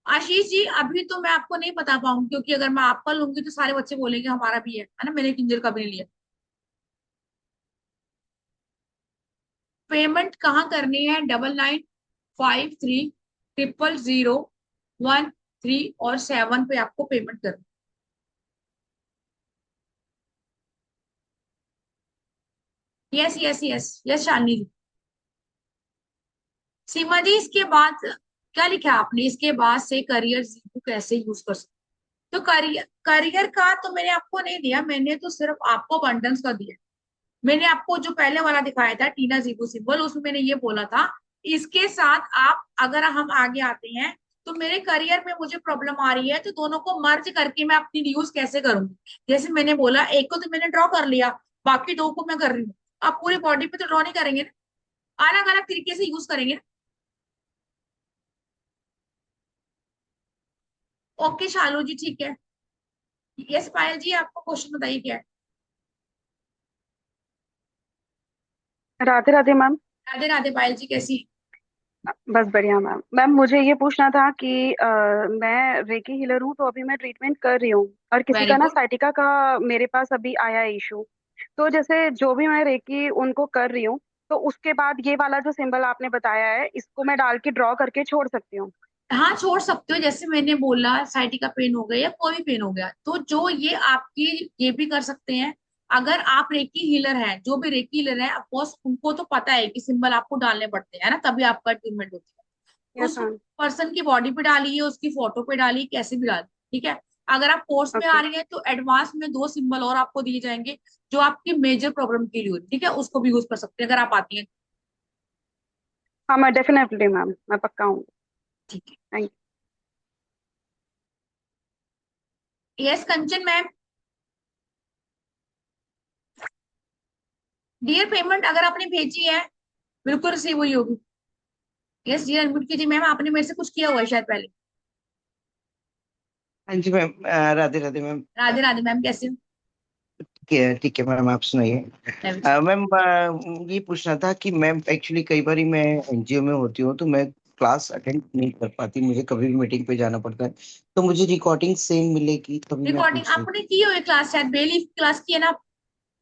आशीष जी अभी तो मैं आपको नहीं बता पाऊंगी, क्योंकि अगर मैं आपका लूंगी तो सारे बच्चे बोलेंगे हमारा भी है ना, मैंने किंजल का भी नहीं लिया। पेमेंट कहाँ करनी है? 99530001 3 और 7 पे आपको पेमेंट करनी है। Yes yes yes yes Shalini ji. Seema ji इसके बाद क्या लिखा है आपने? इसके बाद से करियर को कैसे यूज कर सकते? तो करियर करियर का तो मैंने आपको नहीं दिया, मैंने तो सिर्फ आपको अबंडेंस का दिया। मैंने आपको जो पहले वाला दिखाया था टीना जीबू सिंबल, उसमें मैंने ये बोला था इसके साथ आप, अगर हम आगे आते हैं तो मेरे करियर में मुझे प्रॉब्लम आ रही है तो दोनों को मर्ज करके मैं अपनी यूज कैसे करूंगी। जैसे मैंने बोला एक को तो मैंने ड्रॉ कर लिया, बाकी दो को मैं कर रही हूँ। अब पूरी बॉडी पे तो ड्रॉ नहीं करेंगे ना, अलग अलग तरीके से यूज करेंगे ना। ओके शालू जी, ठीक है। यस पायल जी, आपको क्वेश्चन बताइए क्या है। राधे राधे मैम। राधे राधे पायल जी, कैसी? बस बढ़िया मैम। मैम मुझे ये पूछना था कि मैं रेकी हीलर हूँ, तो अभी मैं ट्रीटमेंट कर रही हूँ और किसी वेरी का ना गुड। साइटिका का मेरे पास अभी आया है इशू। तो जैसे जो भी मैं रेकी उनको कर रही हूँ, तो उसके बाद ये वाला जो सिंबल आपने बताया है इसको मैं डाल के ड्रॉ करके छोड़ सकती हूँ? हाँ छोड़ सकते हो, जैसे मैंने बोला साइटी का पेन हो गया या कोई भी पेन हो गया, तो जो ये आपकी, ये भी कर सकते हैं। अगर आप रेकी हीलर हैं, जो भी रेकी हीलर है ऑफकोर्स उनको तो पता है कि सिंबल आपको डालने पड़ते हैं ना, तभी आपका ट्रीटमेंट होती है। यस उस मैम। पर्सन की बॉडी पे डालिए, उसकी फोटो पे डालिए, कैसे भी डालिए, ठीक है। अगर आप कोर्स में आ ओके। रही है तो एडवांस में 2 सिंबल और आपको दिए जाएंगे, जो आपकी मेजर प्रॉब्लम के लिए होती है, ठीक है, उसको भी यूज कर सकते हैं अगर आप आती हैं। हाँ मैं डेफिनेटली मैम, मैं पक्का हूँ। ठीक है। Thank yes Kanchan ma'am. Dear payment अगर आपने भेजी है बिल्कुल रिसीव हुई होगी। यस जी, अनम्यूट कीजिए मैम, आपने मेरे से कुछ किया हुआ है शायद पहले। हाँ जी ma'am. Radhe Radhe ma'am. Radhe Radhe ma'am, कैसे हो? ठीक है मैम, आप सुनाइए। मैं भी ठीक। मैम, ये पूछना था कि मैम एक्चुअली कई बार मैं एनजीओ में होती हूँ तो मैं क्लास अटेंड नहीं कर पाती, मुझे कभी भी मीटिंग पे जाना पड़ता है। तो मुझे रिकॉर्डिंग सेम मिलेगी, तभी मैं रिकॉर्डिंग पूछ रही आपने की हुई क्लास, शायद बेली क्लास की है ना? हूँ।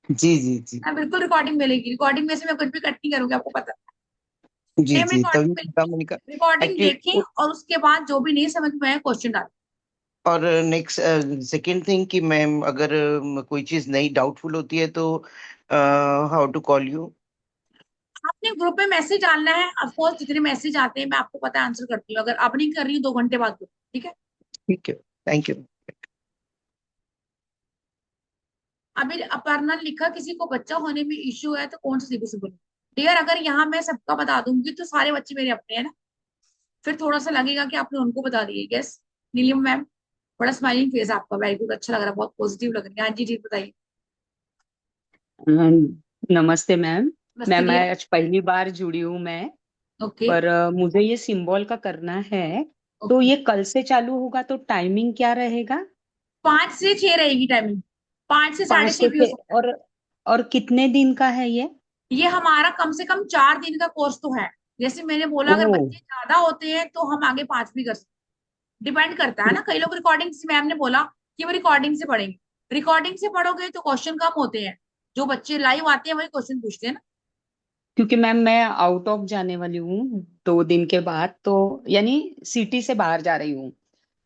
जी जी जी। हाँ बिल्कुल रिकॉर्डिंग मिलेगी, रिकॉर्डिंग में से मैं कुछ भी कट नहीं करूंगी, आपको पता है। जी सेम जी, रिकॉर्डिंग तभी पता मिलेगी। मैंने कहा रिकॉर्डिंग देखें एक्चुअली। और उसके बाद जो भी नहीं समझ में आए क्वेश्चन डालें। और नेक्स्ट सेकंड थिंग कि मैम अगर कोई चीज नई डाउटफुल होती है तो हाउ टू कॉल यू? आपने ग्रुप में मैसेज डालना है, ऑफकोर्स जितने मैसेज आते हैं मैं आपको पता है आंसर करती हूँ, अगर अब नहीं कर रही हूँ 2 घंटे बाद करो, ठीक है। ठीक है, थैंक यू। अभी अपर्णा लिखा किसी को बच्चा होने में इश्यू है तो कौन सा सीबीएसई बोले? डियर अगर यहाँ मैं सबका बता दूंगी तो सारे बच्चे मेरे अपने हैं ना, फिर थोड़ा सा लगेगा कि आपने उनको बता दिया। यस नीलिम मैम, बड़ा स्माइलिंग फेस आपका, वेरी गुड, अच्छा लग रहा है, बहुत पॉजिटिव लग रही है। हाँ जी जी बताइए। नमस्ते मैम। मस्ती मैम डियर। मैं आज पहली बार जुड़ी हूँ मैं। ओके। पर मुझे ये सिंबल का करना है। तो ओके, ये कल से चालू होगा तो टाइमिंग क्या रहेगा? 5 से 6 रहेगी टाइमिंग, 5 से 6:30 5 से भी हो 6 सकता है। और कितने दिन का है ये? ये हमारा कम से कम 4 दिन का कोर्स तो है। जैसे मैंने बोला अगर ओह। बच्चे ज्यादा होते हैं तो हम आगे 5 भी कर सकते हैं, डिपेंड करता है ना। कई लोग रिकॉर्डिंग, मैम ने बोला कि वो रिकॉर्डिंग से पढ़ेंगे, रिकॉर्डिंग से पढ़ोगे तो क्वेश्चन कम होते हैं, जो बच्चे लाइव आते हैं वही क्वेश्चन पूछते हैं ना। क्योंकि मैम मैं आउट ऑफ जाने वाली हूँ 2 दिन के बाद, तो यानी सिटी से बाहर जा रही हूँ।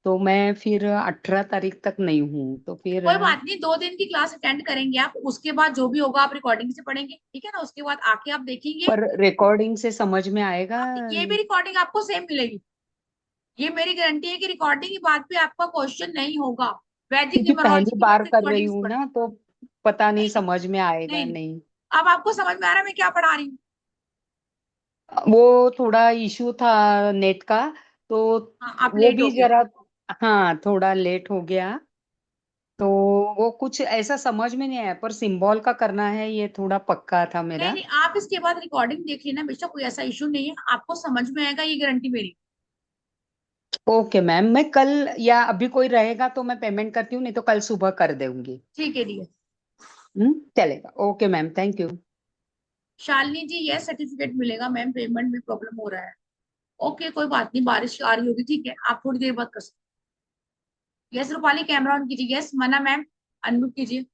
तो मैं फिर 18 तारीख तक नहीं हूँ, तो फिर कोई बात नहीं, 2 दिन की क्लास अटेंड करेंगे आप, उसके बाद जो भी होगा आप रिकॉर्डिंग से पढ़ेंगे, ठीक है ना, उसके बाद आके आप देखेंगे। पर रिकॉर्डिंग से समझ में आएगा? ये भी रिकॉर्डिंग आपको सेम मिलेगी, ये मेरी गारंटी है कि रिकॉर्डिंग की बात पे आपका क्वेश्चन नहीं होगा। वैदिक क्योंकि न्यूमरोलॉजी पहली की बार आप कर रही रिकॉर्डिंग हूँ पढ़। ना, तो पता नहीं नहीं नहीं समझ में आएगा नहीं, नहीं। अब आपको समझ में आ रहा है मैं क्या पढ़ा रही हूँ। वो थोड़ा इशू था नेट का, तो हाँ, आप वो लेट हो भी गए। जरा, हाँ थोड़ा लेट हो गया। तो वो कुछ ऐसा समझ में नहीं आया, पर सिंबल का करना है ये थोड़ा पक्का था नहीं मेरा। नहीं, आप इसके बाद रिकॉर्डिंग देख लेना बेशक, कोई ऐसा इशू नहीं है, आपको समझ में आएगा, ये गारंटी मेरी। ओके मैम, मैं कल या अभी कोई रहेगा तो मैं पेमेंट करती हूँ, नहीं तो कल सुबह कर दूंगी। ठीक है डियर। चलेगा, okay ma'am, thank you. Shalini ji, yes certificate मिलेगा मैम, पेमेंट में प्रॉब्लम हो रहा है। ओके कोई बात नहीं, बारिश आ रही होगी, ठीक है, आप थोड़ी देर बाद कर सकते। यस रूपाली, कैमरा ऑन कीजिए। यस मना मैम, अनम्यूट कीजिए।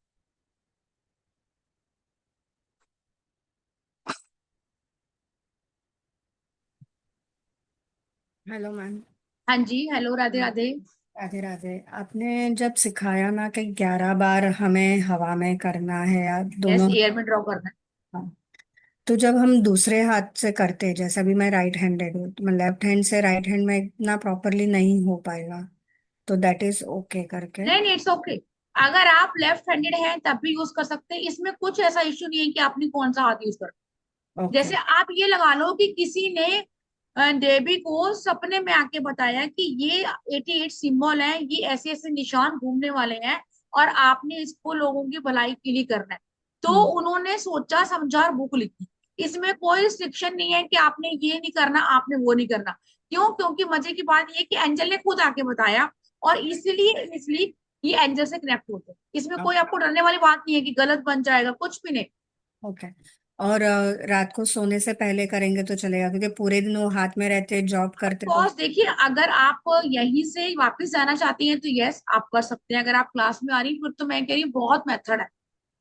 Hello ma'am. हाँ जी, हेलो, राधे राधे। राधे राधे। आपने जब सिखाया ना कि 11 बार हमें हवा में करना है या यस, दोनों, एयर में ड्रॉ करना है। हाँ, तो जब हम दूसरे हाथ से करते, जैसे अभी मैं राइट हैंडेड हूँ, तो मैं लेफ्ट हैंड से राइट हैंड में इतना प्रॉपरली नहीं हो पाएगा, तो दैट इज ओके करके। नहीं नहीं, इट्स ओके। अगर आप लेफ्ट हैंडेड हैं तब भी यूज कर सकते हैं, इसमें कुछ ऐसा इश्यू नहीं है कि आपने कौन सा हाथ यूज कर। ओके। जैसे आप ये लगा लो कि किसी ने देवी को सपने में आके बताया कि ये 88 सिंबल है, ये ऐसे ऐसे निशान घूमने वाले हैं, और आपने इसको लोगों की भलाई के लिए करना है, तो उन्होंने सोचा समझा और बुक लिखी। इसमें कोई रिस्ट्रिक्शन नहीं है कि आपने ये नहीं करना, आपने वो नहीं करना। क्यों? क्योंकि मजे की बात ये है कि एंजल ने खुद आके बताया, और इसलिए इसलिए ये एंजल से कनेक्ट होते हैं। इसमें कोई आपको डरने वाली बात नहीं है कि गलत बन जाएगा, कुछ भी नहीं। ओके। और रात को सोने से पहले करेंगे तो चलेगा, क्योंकि पूरे दिन वो हाथ में रहते, जॉब करते तो। कॉज देखिए, अगर आप यहीं से वापस जाना चाहती हैं तो यस आप कर सकते हैं, अगर आप क्लास में आ रही हैं फिर तो मैं कह रही हूँ बहुत मेथड है,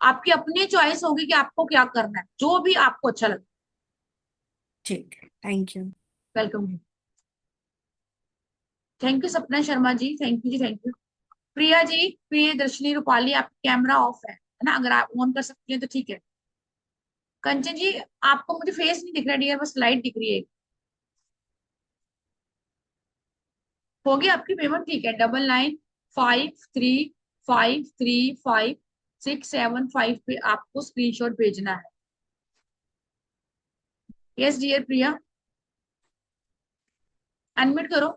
आपकी अपनी चॉइस होगी कि आपको क्या करना है, जो भी आपको अच्छा लगे। ठीक है, thank you. Welcome. Thank you Sapna Sharma ji, thank you जी, thank you. Priya ji, Priyadarshini Rupali, आपका कैमरा ऑफ है ना, अगर आप ऑन कर सकती हैं तो ठीक है। कंचन जी, आपको मुझे फेस नहीं दिख रहा डियर, बस लाइट दिख रही है। हो गया आपकी पेमेंट, ठीक है। 9953535675 पे आपको स्क्रीनशॉट भेजना है। यस डियर प्रिया, अनम्यूट करो।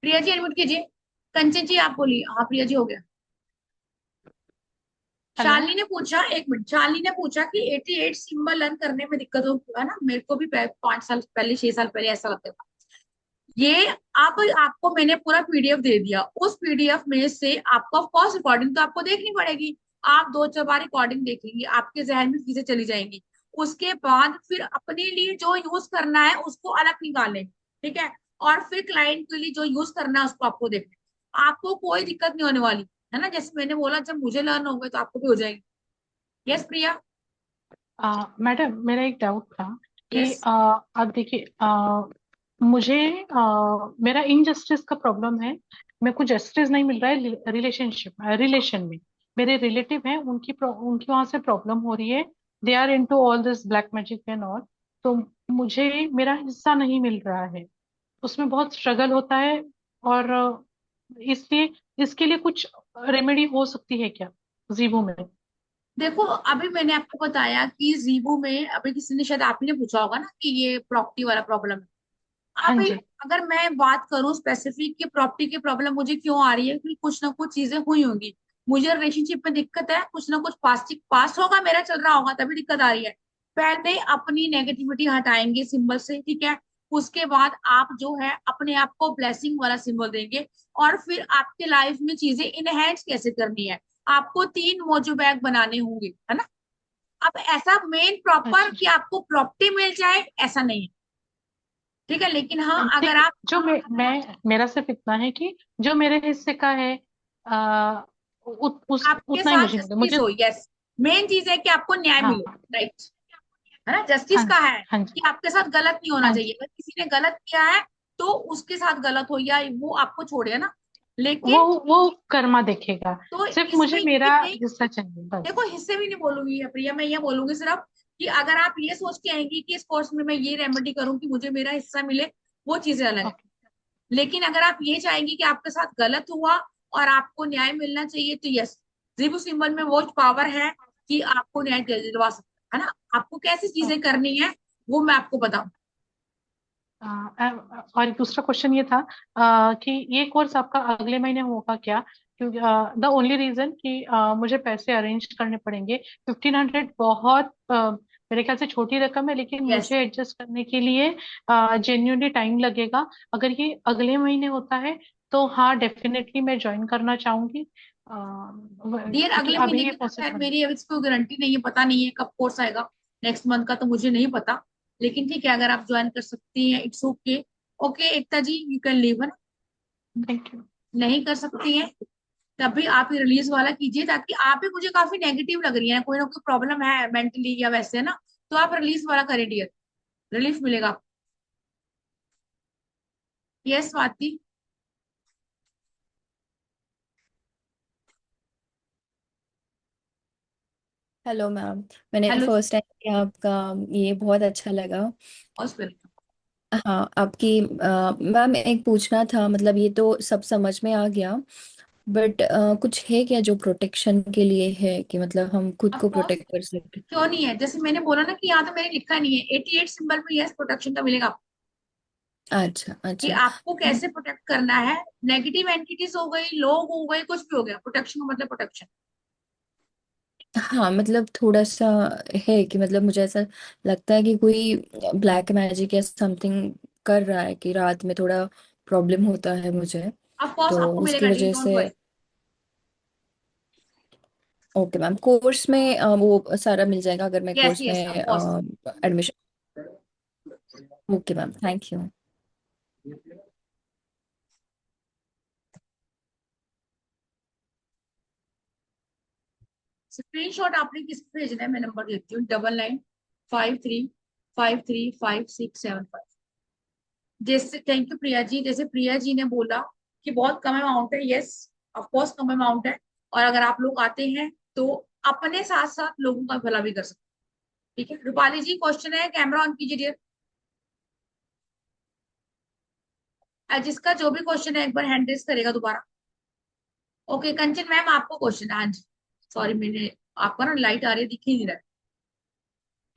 प्रिया जी अनम्यूट कीजिए। कंचन जी आप बोलिए। हाँ प्रिया जी, हो गया। हेलो। शालिनी ने पूछा, एक मिनट, शालिनी ने पूछा कि 88 सिंबल लर्न करने में दिक्कत हो, है ना, मेरे को भी 5 साल पहले, 6 साल पहले ऐसा लगता था। ये आप, आपको मैंने पूरा पीडीएफ दे दिया, उस पीडीएफ में से आपको ऑफ कोर्स रिकॉर्डिंग तो आपको देखनी पड़ेगी। आप 2 4 बार रिकॉर्डिंग देखेंगे, आपके जहन में चीजें चली जाएंगी। उसके बाद फिर अपने लिए जो यूज करना है उसको अलग निकालें, ठीक है, और फिर क्लाइंट के लिए जो यूज करना है उसको आपको देखना। आपको कोई दिक्कत नहीं होने वाली, है ना, जैसे मैंने बोला जब मुझे लर्न हो गए तो आपको भी हो जाएंगे। यस प्रिया। मैडम, मेरा एक डाउट था कि यस। आप देखिए, मुझे मेरा इनजस्टिस का प्रॉब्लम है। मेरे को जस्टिस नहीं मिल रहा है रिलेशन में। मेरे रिलेटिव हैं, उनकी वहां से प्रॉब्लम हो रही है। They are into all this black magic and all. तो मुझे मेरा हिस्सा नहीं मिल रहा है, उसमें बहुत स्ट्रगल होता है। और इसलिए इसके लिए कुछ रेमेडी हो सकती है क्या जीवो में? देखो, अभी मैंने आपको बताया कि जीबू में, अभी किसी ने शायद आप ही ने पूछा होगा ना कि ये प्रॉपर्टी वाला प्रॉब्लम है। हाँ अब जी। अगर मैं बात करूं स्पेसिफिक कि प्रॉपर्टी की प्रॉब्लम मुझे क्यों आ रही है, कि कुछ ना कुछ चीजें हुई होंगी, मुझे रिलेशनशिप में दिक्कत है, कुछ ना कुछ पास्ट होगा मेरा चल रहा होगा तभी दिक्कत आ रही है। पहले अपनी नेगेटिविटी हटाएंगे सिंबल से, ठीक है, उसके बाद आप जो है अपने आप को ब्लेसिंग वाला सिंबल देंगे, और फिर आपके लाइफ में चीजें इनहेंस कैसे करनी है। आपको 3 मोजो बैग बनाने होंगे, है ना। अब ऐसा मेन प्रॉपर अच्छा। कि आपको प्रॉपर्टी मिल जाए ऐसा नहीं है, ठीक है, लेकिन हाँ अगर नहीं, आप, जो मेरा सिर्फ इतना है कि जो मेरे हिस्से का है, आ, उतना ही आपके मुझे साथ मिले जस्टिस मुझे। हो, यस, मेन चीज है कि आपको न्याय मिले, हाँ। राइट। है ना, जस्टिस हाँ का जी, है हाँ जी, कि आपके साथ गलत नहीं होना हाँ चाहिए, जी। अगर किसी ने गलत किया है तो उसके साथ गलत हो या वो आपको छोड़े, है ना। वो लेकिन वो कर्मा देखेगा, तो सिर्फ इसमें मुझे ये मेरा नहीं, हिस्सा चाहिए देखो बस। हिस्से भी नहीं बोलूंगी प्रिया, मैं ये बोलूंगी सिर्फ कि अगर आप ये सोच के आएंगी कि इस कोर्स में मैं ये रेमेडी करूँ कि मुझे मेरा हिस्सा मिले, वो चीजें अलग है। ओके। लेकिन अगर आप ये चाहेंगी कि आपके साथ गलत हुआ और आपको न्याय मिलना चाहिए, तो यस, रिबू सिंबल में वो पावर है कि आपको न्याय दिलवा सकता है ना। आपको कैसी चीजें करनी है वो मैं आपको बताऊं। और दूसरा क्वेश्चन ये था कि ये कोर्स आपका अगले महीने होगा क्या? क्योंकि द ओनली रीजन कि मुझे पैसे अरेंज करने पड़ेंगे। 1500 बहुत मेरे ख्याल से छोटी रकम है, लेकिन यस, मुझे एडजस्ट करने के लिए जेन्युइनली टाइम लगेगा। अगर ये अगले महीने होता है तो हाँ, डेफिनेटली मैं ज्वाइन करना चाहूंगी, डियर क्योंकि अगले अभी महीने ये की तो खैर पॉसिबल है। मेरी अभी इसको गारंटी नहीं है, पता नहीं है कब कोर्स आएगा, नेक्स्ट मंथ का तो मुझे नहीं पता। लेकिन ठीक है, अगर आप ज्वाइन कर सकती हैं it's okay. Okay Ekta ji, you can leave. Thank you. नहीं कर सकती हैं तभी आप ये रिलीज वाला कीजिए, ताकि आप ही मुझे काफी नेगेटिव लग रही है, कोई ना कोई प्रॉब्लम है मेंटली या वैसे ना, तो आप रिलीज वाला करिए डियर, रिलीफ मिलेगा आपको। यस स्वाति। Hello ma'am. मैंने हेलो जी, फर्स्ट टाइम किया आपका, ये बहुत अच्छा लगा। Most welcome. हाँ आपकी मैम एक पूछना था, मतलब ये तो सब समझ में आ गया, बट कुछ है क्या जो प्रोटेक्शन के लिए है, कि मतलब हम खुद ऑफ को कोर्स, प्रोटेक्ट कर सके? क्यों नहीं है, जैसे मैंने बोला ना कि यहाँ तो मैंने लिखा नहीं है 88 सिंबल में यस प्रोटेक्शन का मिलेगा आपको, अच्छा कि अच्छा। आपको कैसे प्रोटेक्ट करना है। नेगेटिव एंटिटीज हो गई, लोग हो गए, कुछ भी हो गया, प्रोटेक्शन का मतलब प्रोटेक्शन। हाँ मतलब थोड़ा सा है कि मतलब मुझे ऐसा लगता है कि कोई ब्लैक मैजिक या समथिंग कर रहा है, कि रात में थोड़ा प्रॉब्लम होता है मुझे, ऑफ कोर्स तो आपको उसकी मिलेगा डी, वजह don't say. Worry. Okay ma'am, course में वो सारा मिल जाएगा अगर मैं यस कोर्स में yes of course. Admission? Okay ma'am, thank you. Screenshot आपने किस पे भेजना है, मैं नंबर देती हूँ, 9953535675। जैसे थैंक यू प्रिया जी, जैसे प्रिया जी ने बोला कि बहुत कम अमाउंट है, yes of course come amount है, और अगर आप लोग आते हैं तो अपने साथ साथ लोगों का भला भी कर सकते हैं। ठीक है, रूपाली जी क्वेश्चन है, कैमरा ऑन कीजिए डियर। जिसका जो भी क्वेश्चन है एक बार हैंड रेस करेगा दोबारा। ओके कंचन मैम आपको क्वेश्चन है, हाँ जी। सॉरी मैंने आपका ना लाइट आ रही है, दिख ही नहीं रहा है।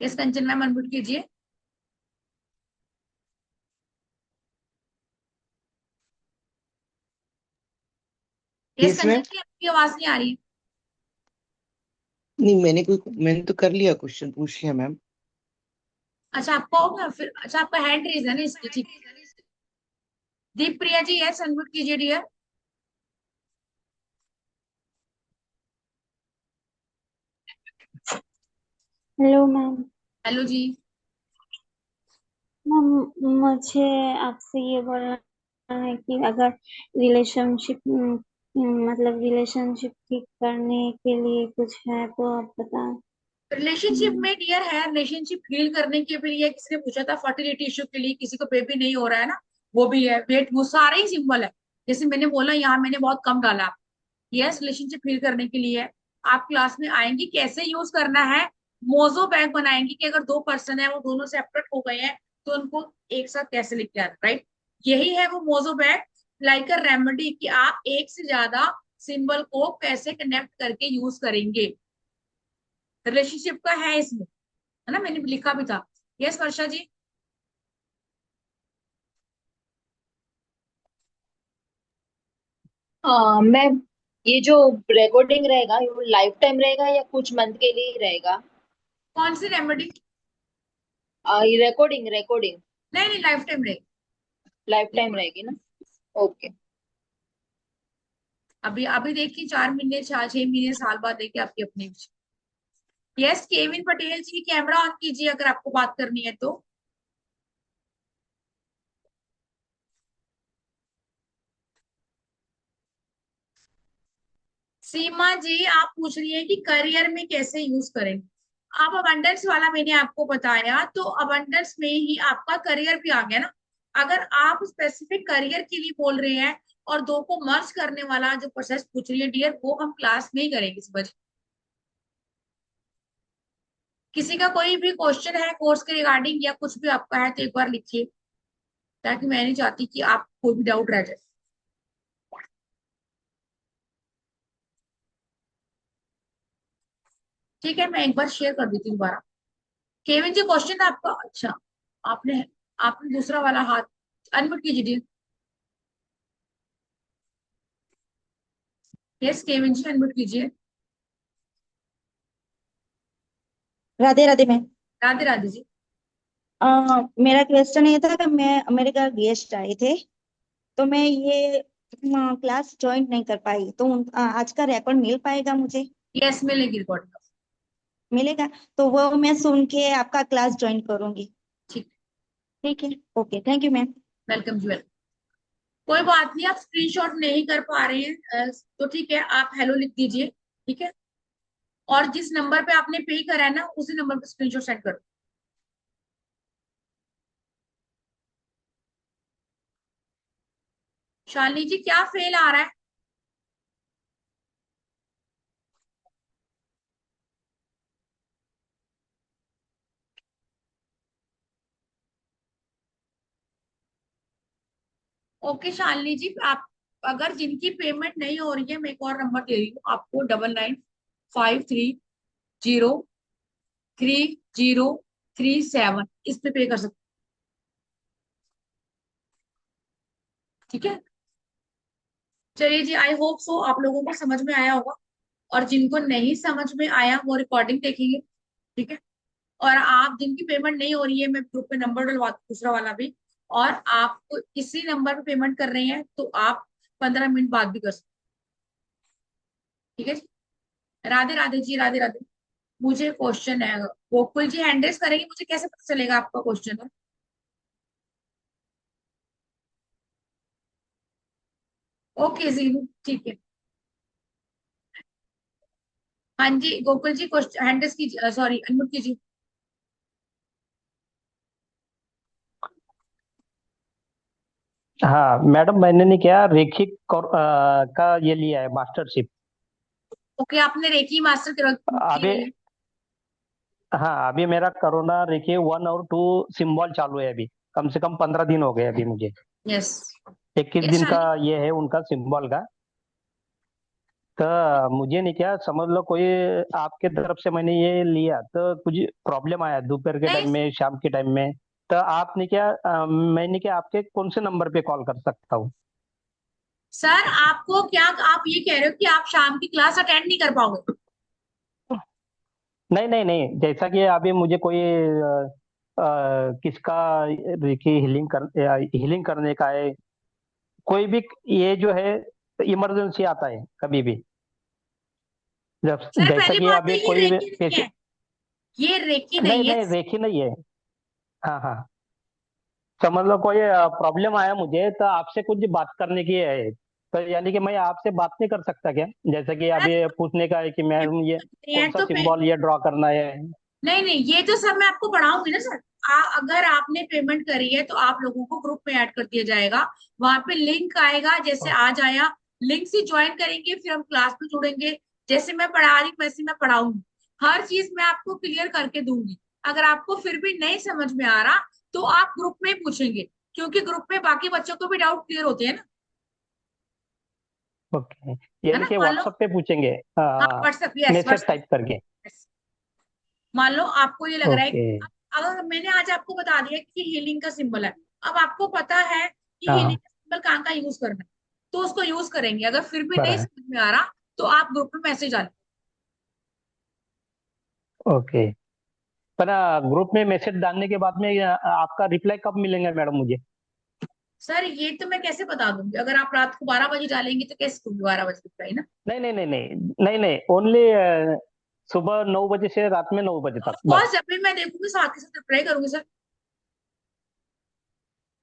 यस कंचन मैम अनम्यूट कीजिए। Yes yes ma'am. Kanchan ji आपकी आवाज नहीं आ रही है। नहीं, मैंने तो कर लिया, क्वेश्चन पूछ लिया मैम। अच्छा आपका हो गया फिर, अच्छा आपका हैंड रेज है ना इसलिए, ठीक। दीप प्रिया जी यस अनम्यूट कीजिए डियर। Hello ma'am. हेलो जी। मैम मुझे आपसे ये बोलना है कि अगर रिलेशनशिप मतलब रिलेशनशिप ठीक करने के लिए कुछ है तो आप बताएं। रिलेशनशिप में डियर है, रिलेशनशिप हील करने के लिए, किसी ने पूछा था फर्टिलिटी इश्यू के लिए, किसी को बेबी नहीं हो रहा है ना, वो भी है, वेट, वो सारे ही सिंबल है। जैसे मैंने बोला यहाँ मैंने बहुत कम डाला। यस रिलेशनशिप हील करने के लिए आप क्लास में आएंगी, कैसे यूज करना है, मोजो बैग बनाएंगी कि अगर दो पर्सन है वो दोनों सेपरेट हो गए हैं तो उनको एक साथ कैसे लिख के आना, राइट। यही है वो mojo bag, like a remedy, कि आप एक से ज्यादा सिंबल को कैसे कनेक्ट करके यूज करेंगे, रिलेशनशिप का है इसमें, है ना, मैंने लिखा भी था। यस वर्षा जी। हाँ मैम, ये जो रिकॉर्डिंग रहेगा ये लाइफ टाइम रहेगा या कुछ मंथ के लिए ही रहेगा? कौन सी रेमेडी? ये रिकॉर्डिंग रिकॉर्डिंग नहीं नहीं लाइफ टाइम रहेगी। लाइफ टाइम रहेगी ना? ओके। अभी अभी देखिए 4 महीने, 6 महीने, साल बाद देखिए आपकी अपनी। Yes Kevin Patel ji camera on कीजिए अगर आपको बात करनी है तो। सीमा जी आप पूछ रही है कि करियर में कैसे यूज करें। अब अबंडेंस वाला मैंने आपको बताया, तो अबंडेंस में ही आपका करियर भी आ गया ना। अगर आप स्पेसिफिक करियर के लिए बोल रहे हैं और दो को मर्ज करने वाला जो प्रोसेस पूछ रही है डियर, वो हम क्लास में ही करेंगे समझ। किसी का कोई भी क्वेश्चन है कोर्स के रिगार्डिंग या कुछ भी आपका है तो एक बार लिखिए, ताकि मैं नहीं चाहती कि आप कोई भी डाउट रह जाए। ठीक है, मैं एक बार शेयर कर देती हूँ दोबारा। केविन जी क्वेश्चन है आपका? अच्छा, आपने आपने दूसरा वाला हाथ अनम्यूट कीजिए। यस केविन जी, अनम्यूट कीजिए। राधे राधे मैम। राधे राधे जी। मेरा क्वेश्चन ये था कि मैं मेरे घर गेस्ट आए थे, तो मैं ये क्लास ज्वाइन नहीं कर पाई, तो आज का रिकॉर्ड मिल पाएगा मुझे? यस मिलेगी रिकॉर्ड। मिलेगा, तो वो मैं सुन के आपका क्लास ज्वाइन करूंगी। ठीक, ठीक है, okay, thank you ma'am. Welcome जी वेलकम। कोई बात नहीं, आप स्क्रीनशॉट नहीं कर पा रहे हैं तो ठीक है, आप हेलो लिख दीजिए। ठीक है, और जिस नंबर पे आपने पे करा है ना, उसी नंबर पे स्क्रीनशॉट सेंड करो। शालिनी जी क्या फेल आ रहा है? ओके शालिनी जी, आप अगर जिनकी पेमेंट नहीं हो रही है, मैं एक और नंबर दे रही हूँ आपको, 9953033037, इस पे पे कर सकते। ठीक है, चलिए जी, आई होप सो आप लोगों को समझ में आया होगा, और जिनको नहीं समझ में आया वो रिकॉर्डिंग देखेंगे। ठीक है, और आप जिनकी पेमेंट नहीं हो रही है, मैं ग्रुप पे नंबर डलवा दूसरा वाला भी, और आप इसी नंबर पे पेमेंट कर रहे हैं तो आप 15 मिनट बाद भी कर सकते। ठीक है जी, राधे राधे जी, राधे राधे। मुझे क्वेश्चन है, गोकुल जी हैंड रेस करेंगे, मुझे कैसे पता चलेगा आपका क्वेश्चन है? ओके जी, ठीक है। हाँ जी गोकुल जी, क्वेश्चन हैंड रेस कीजिए, सॉरी अनम्यूट कीजिए। हाँ मैडम, मैंने नहीं किया रेखिक का ये लिया है मास्टरशिप। ओके, आपने रेकी मास्टर की अभी हुई है? हाँ, अभी मेरा कोरोना रेखी 1 और 2 सिंबल चालू है अभी, कम से कम 15 दिन हो गए अभी मुझे। यस 21 यस दिन का शालिनी। ये है उनका सिंबल का। तो मुझे नहीं क्या समझ लो, कोई आपके तरफ से मैंने ये लिया तो कुछ प्रॉब्लम आया दोपहर के टाइम नहीं में, शाम के टाइम में, तो आपने क्या मैंने क्या आपके कौन से नंबर पे कॉल कर सकता हूँ? सर, आपको क्या, आप ये कह रहे हो कि आप शाम की क्लास अटेंड नहीं कर पाओगे? नहीं नहीं नहीं, जैसा कि अभी मुझे कोई किसका रेकी हीलिंग करने का है, कोई भी ये जो है इमरजेंसी आता है कभी भी, जब सर जैसा पहली कि बात तो अभी ये कोई रेकी नहीं है, पेशेंट। ये रेकी नहीं नहीं है। नहीं, रेखी नहीं है। हाँ हाँ, समझ लो कोई प्रॉब्लम आया मुझे तो आपसे कुछ बात करने की है, तो यानी कि मैं आपसे बात नहीं कर सकता क्या? जैसा कि सर अभी पूछने का है कि मैम ये नहीं कौन है सा तो सिंबल ये ड्रॉ करना है। नहीं नहीं, ये तो सब मैं आपको पढ़ाऊंगी ना सर। अगर आपने पेमेंट करी है तो आप लोगों को ग्रुप में ऐड कर दिया जाएगा, वहां पे लिंक आएगा, जैसे आज आया लिंक से ज्वाइन करेंगे, फिर हम क्लास में जुड़ेंगे। जैसे मैं पढ़ा रही हूँ वैसे मैं पढ़ाऊंगी, हर चीज मैं आपको क्लियर करके दूंगी। अगर आपको फिर भी नहीं समझ में आ रहा तो आप ग्रुप में ही पूछेंगे, क्योंकि ग्रुप में बाकी बच्चों को भी डाउट क्लियर होते हैं ना। ओके, है यानी ना, कि मान लो। व्हाट्सएप पे पूछेंगे, हाँ WhatsApp, yes message WhatsApp. Type करके। मान लो आपको ये लग रहा है ओके। कि अगर मैंने आज आपको बता दिया कि हीलिंग का सिंबल है, अब आपको पता है कि हीलिंग हाँ, का सिंबल कहाँ का यूज करना है, तो उसको यूज करेंगे। अगर फिर भी नहीं बराबर। समझ में आ रहा तो आप ग्रुप में मैसेज डालें। ओके, पर ग्रुप में मैसेज डालने के बाद में आपका रिप्लाई कब मिलेगा मैडम मुझे? सर ये तो मैं कैसे बता दूंगी, अगर आप रात को 12 बजे डालेंगे तो कैसे दूंगी 12 बजे रिप्लाई ना? नहीं नहीं नहीं नहीं नहीं नहीं, ओनली सुबह 9 बजे से रात में 9 बजे तक बस। ऑफकोर्स जब भी मैं देखूंगी साथ के साथ रिप्लाई करूंगी सर।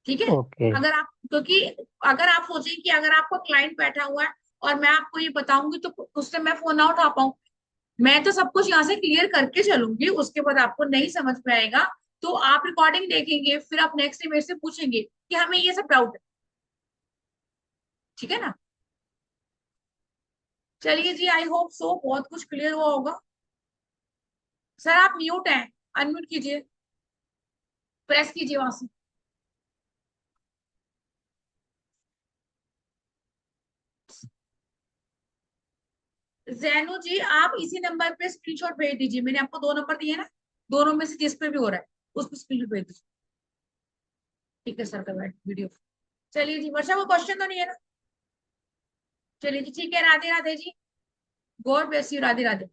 ठीक है, ओके। अगर आप, क्योंकि अगर आप सोचें कि अगर आपका क्लाइंट बैठा हुआ है और मैं आपको ये बताऊंगी तो उससे मैं फोन ना उठा पाऊँ, मैं तो सब कुछ यहाँ से क्लियर करके चलूंगी, उसके बाद आपको नहीं समझ में आएगा तो आप रिकॉर्डिंग देखेंगे, फिर आप नेक्स्ट डे मेरे से पूछेंगे कि हमें ये सब डाउट है। ठीक है ना? चलिए जी, आई होप सो बहुत कुछ क्लियर हुआ होगा। सर आप म्यूट हैं, अनम्यूट कीजिए, प्रेस कीजिए वहां से। जैनू जी आप इसी नंबर पे स्क्रीनशॉट भेज दीजिए, मैंने आपको 2 नंबर दिए ना, दोनों में से जिस पे भी हो रहा है उस पे स्क्रीनशॉट भेज दीजिए। ठीक है सर का वीडियो। चलिए जी, वर्षा को क्वेश्चन तो नहीं है ना? चलिए जी ठीक है, राधे राधे जी, God bless you, Radhe Radhe.